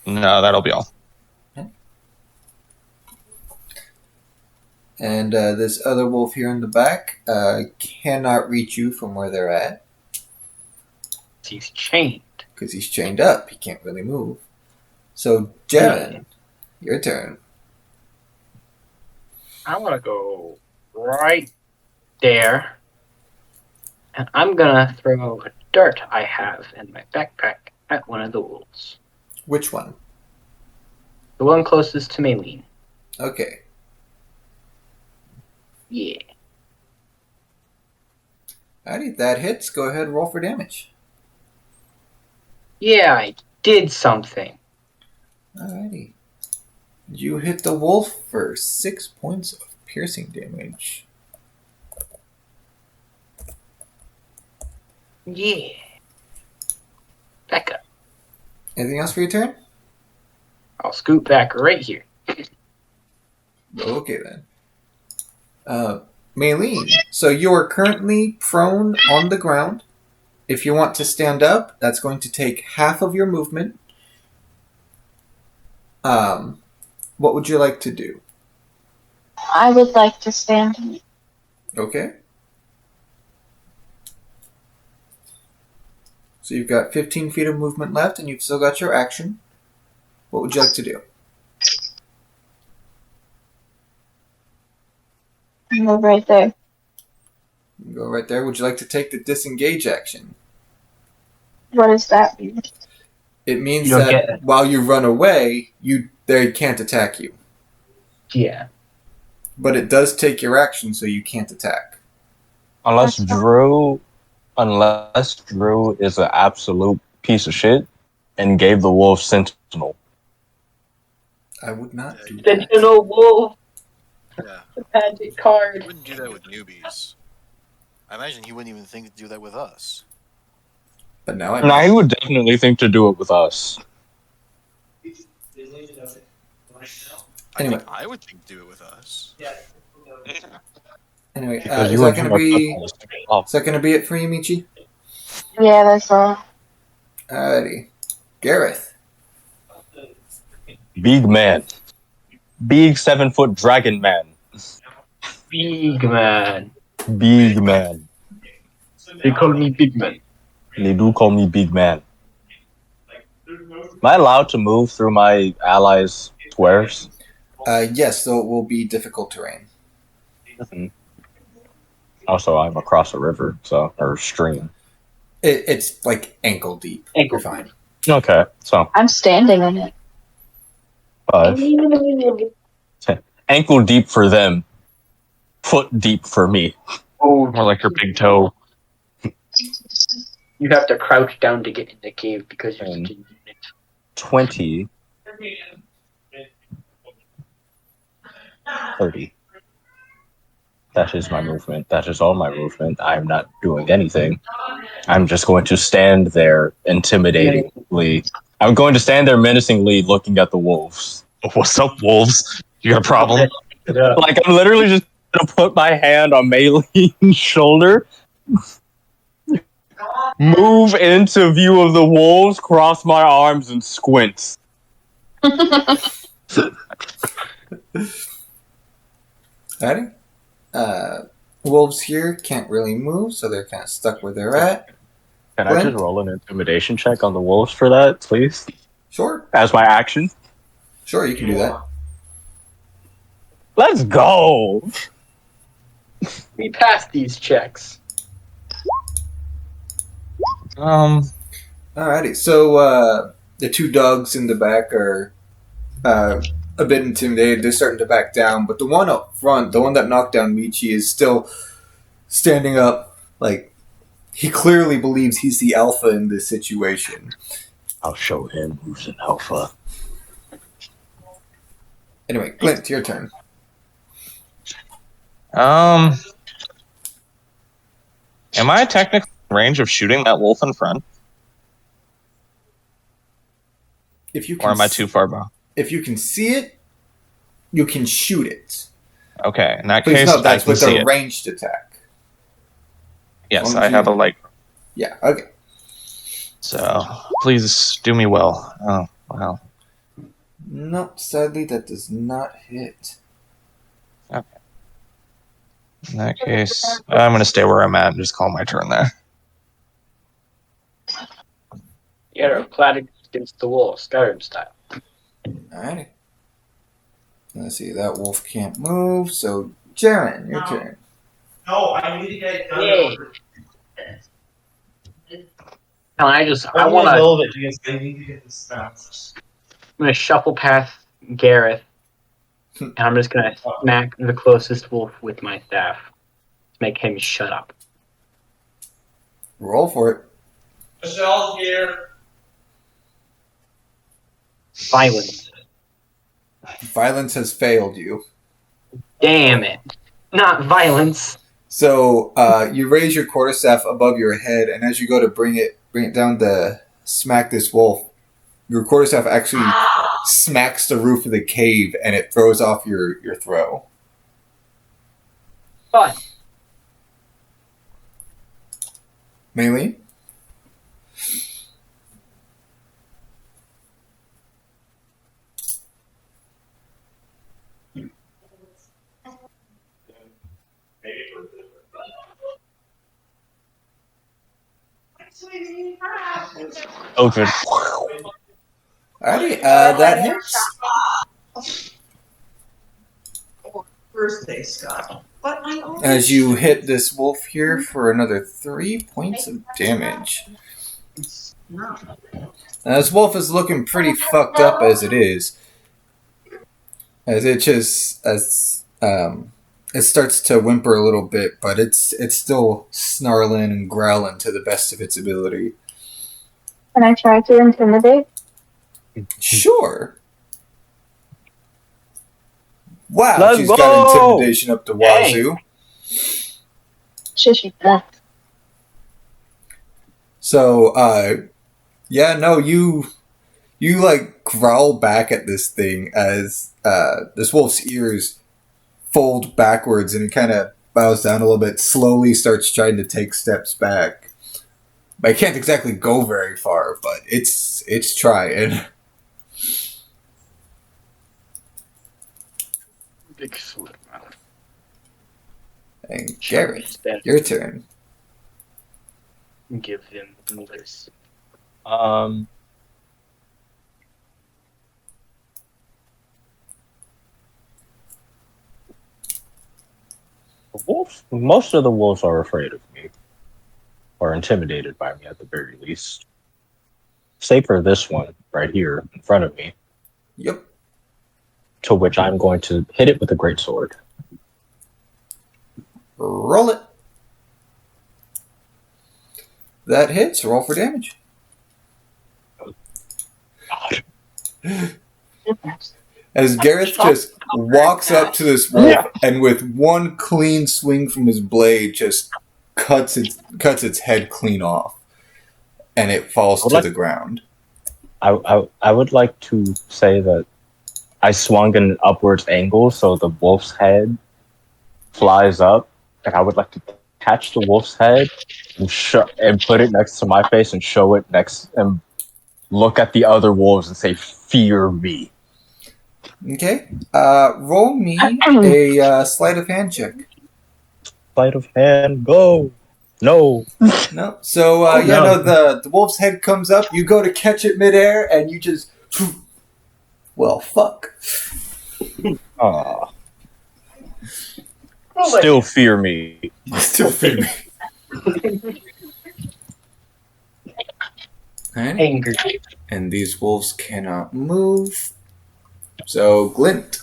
No, that'll be all. And this other wolf here in the back cannot reach you from where they're at. He's chained. Because he's chained up. He can't really move. So, Jevin, your turn. I'm gonna go right there, and I'm gonna throw a dart I have in my backpack at one of the wolves. Which one? The one closest to Maylene. Okay. Yeah. Alrighty, that hits. Go ahead and roll for damage. Yeah, I did something. Alrighty. You hit the wolf for 6 points of piercing damage. Yeah. Back up. Anything else for your turn? I'll scoot back right here. Okay then. Maylene, so you are currently prone on the ground. If you want to stand up, that's going to take half of your movement. What would you like to do? I would like to stand. Okay. So you've got 15 feet of movement left, and you've still got your action. What would you like to do? Move right there. Go right there. Would you like to take the disengage action? What does that mean? It means You'll that get it. while you run away, they can't attack you. Yeah. But it does take your action, so you can't attack. Unless Drew is an absolute piece of shit and gave the wolf Sentinel. I would not do that. Sentinel wolf. Yeah. Magic He card. wouldn't do that with newbies. I imagine he wouldn't even think to do that with us. But now I Now he would definitely think to do it with us. I Anyway. think I would think to do it with us. Anyway, Because is you that and going him to are be? football. Is that going to be it for you, Michi? Yeah, that's all. Alrighty, Gareth. Big man. Big 7-foot dragon man. Big man. Big man. They call me Big Man. They do call me big man. Am I allowed to move through my allies' squares? Yes, though it will be difficult terrain. Mm-hmm. Also, I'm across a river, or stream. It's like ankle deep. Ankle You're fine. Okay, so I'm standing in it. 5. Ankle deep for them. Foot deep for me. Oh, More like her big toe. you have to crouch down to get in the cave because you're such a unit. 20. 30. That is my movement. That is all my movement. I'm not doing anything. I'm just going to stand there intimidatingly. I'm going to stand there menacingly looking at the wolves. What's up, wolves? You got a problem? Like, I'm literally just going to put my hand on Maylene's shoulder, move into view of the wolves, cross my arms, and squint. Alrighty. Wolves here can't really move, so they're kind of stuck where they're at. Can I Brent? just roll an intimidation check on the wolves for that, please? Sure. As my action? Sure, you can do that. Let's go! We passed these checks. Alrighty, so the two dogs in the back are a bit intimidated. They're starting to back down, but the one up front, the one that knocked down Michi, is still standing up. Like, he clearly believes he's the alpha in this situation. I'll show him who's an alpha. Anyway, Glint, your turn. Am I technically in range of shooting that wolf in front? If you Or am I too far behind? If you can see it, you can shoot it. Okay, in that Please case, note that's I can with see a it. ranged attack. Yes, As long I as have a you- light. Yeah, okay. So, please do me well. Oh, wow. No, sadly, that does not hit. In that case, I'm going to stay where I'm at and just call my turn there. Yeah, Platic against the wall, Skyrim style. Alrighty. Let's see, that wolf can't move, so Jaren, your turn. No, I need to get it done. Yay. I I want to. little bit because I need to get this done. I'm gonna shuffle past Gareth, and I'm just gonna smack the closest wolf with my staff to make him shut up. Roll for it. Michelle's here. Violence. Violence has failed you. Damn it! Not violence. So you raise your quarterstaff above your head, and as you go to bring it down to smack this wolf, your quarterstaff actually smacks the roof of the cave, and it throws off your throw. Fine. Melee? Okay. Alrighty, that hits. Birthday, Scott. But I always As you hit this wolf here for another 3 points of damage. No. Now, this wolf is looking pretty fucked up as it is. As it starts to whimper a little bit, but it's still snarling and growling to the best of its ability. Can I try to intimidate? Sure. Wow, Let's she's go! got intimidation up the wazoo. Shishy. Yeah. So, yeah, no, you like growl back at this thing as this wolf's ears fold backwards and it kind of bows down a little bit, slowly starts trying to take steps back. But it can't exactly go very far, but it's trying. Big slip. And Garrett, your turn. Give them others. Wolves. Most of the wolves are afraid of me, or intimidated by me at the very least. Save for this one right here in front of me, Yep. to which I'm going to hit it with a great sword. Roll it. That hits. Roll for damage. As Gareth just walks up to this wolf and with one clean swing from his blade just cuts its head clean off. And it falls to the ground. I would like to say that I swung in an upwards angle so the wolf's head flies up, and I would like to catch the wolf's head and put it next to my face and show it next and look at the other wolves and say, "Fear me." Okay. Roll me a sleight of hand check. Sleight of hand, go. No. No. So, the wolf's head comes up, you go to catch it midair, and you just... Well, fuck. Aw. Still fear me. Still fear me. Alright. Angry. And these wolves cannot move. So, Glint.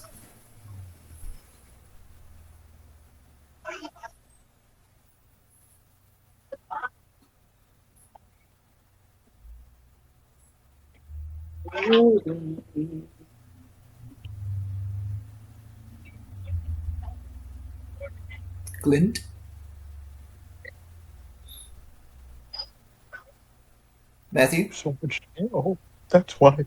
Glint. Matthew. So much. Oh, that's why.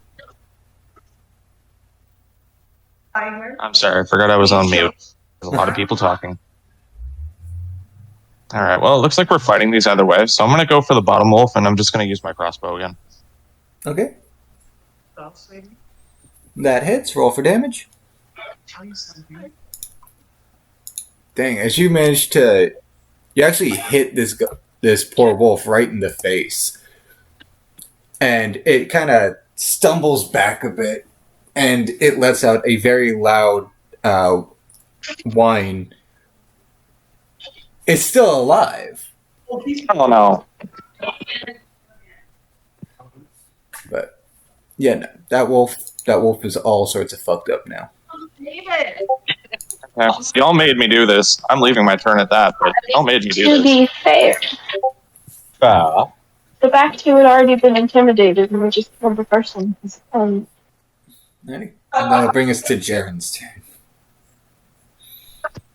I'm sorry, I forgot I was on mute. There's a lot of people talking. All right, well, it looks like we're fighting these either way, so I'm going to go for the bottom wolf, and I'm just going to use my crossbow again. Okay. That hits. Roll for damage. Dang, as you managed to... You actually hit this poor wolf right in the face. And it kind of stumbles back a bit, and it lets out a very loud whine. It's still alive. Oh, no. But, yeah, no, that wolf is all sorts of fucked up now. Yeah, y'all made me do this. I'm leaving my turn at that, but y'all made me do To this. be fair, the back two had already been intimidated and were just one person. Alrighty. And that'll bring us to Jaren's turn.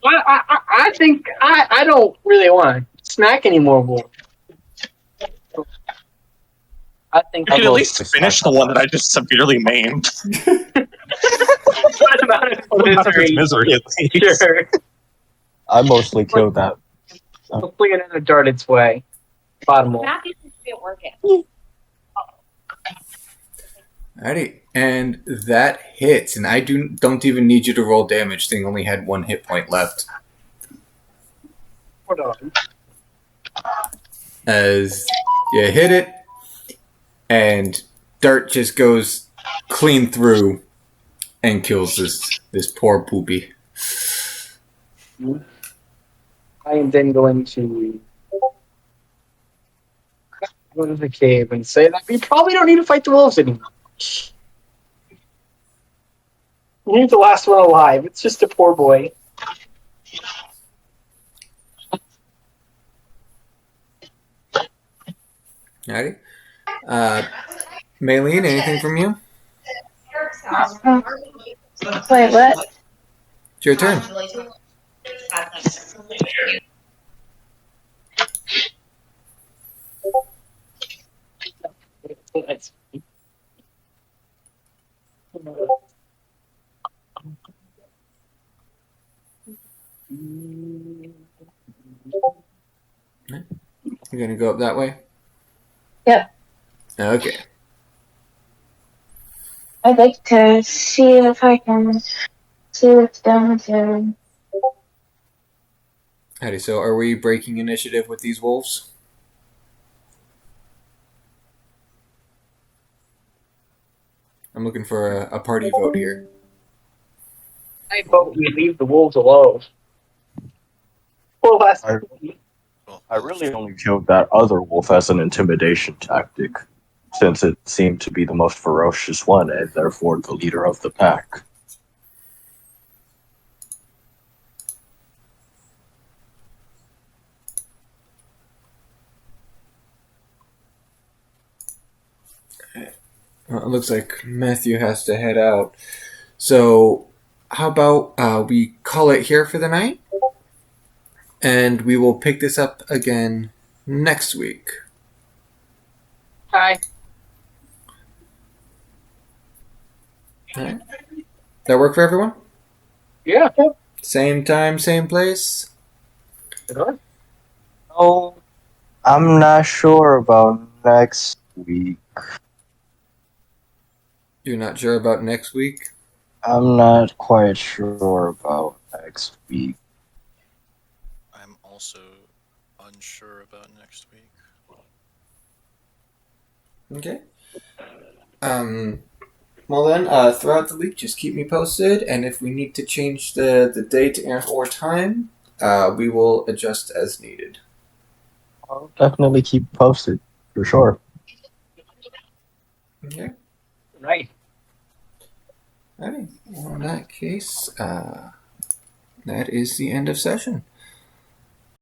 I think I don't really want to smack any more wolves. I think You could at least finish the one that I just severely maimed. What about its misery? Misery, at least. Sure. I mostly killed that. Hopefully another dart its way. Bottom wolf. Matthew seems to be at work. Alrighty, and that hits, and I don't even need you to roll damage. Thing only had 1 hit point left. Hold on. As you hit it, and dart just goes clean through and kills this poor poopy. I am then going to go to the cave and say that we probably don't need to fight the wolves anymore. We need the last one alive. It's just a poor boy. Alrighty. Maylene, anything from you? Wait, what? It's your turn. You're gonna go up that way? Yep. Okay. I'd like to see if I can see what's down there. Alrighty, so are we breaking initiative with these wolves? I'm looking for a party vote here. I vote we leave the wolves alone. Well, last I really only killed that other wolf as an intimidation tactic, since it seemed to be the most ferocious one and therefore the leader of the pack. Well, it looks like Matthew has to head out. So, how about we call it here for the night? And we will pick this up again next week. Hi. Alright. That work for everyone? Yeah. Same time, same place? Oh, I'm not sure about next week. You're not sure about next week? I'm not quite sure about next week. I'm also unsure about next week. Okay. Well then, throughout the week, just keep me posted, and if we need to change the date and or time, we will adjust as needed. I'll definitely keep posted for sure. Okay. Right. Alright. Well, in that case, that is the end of session.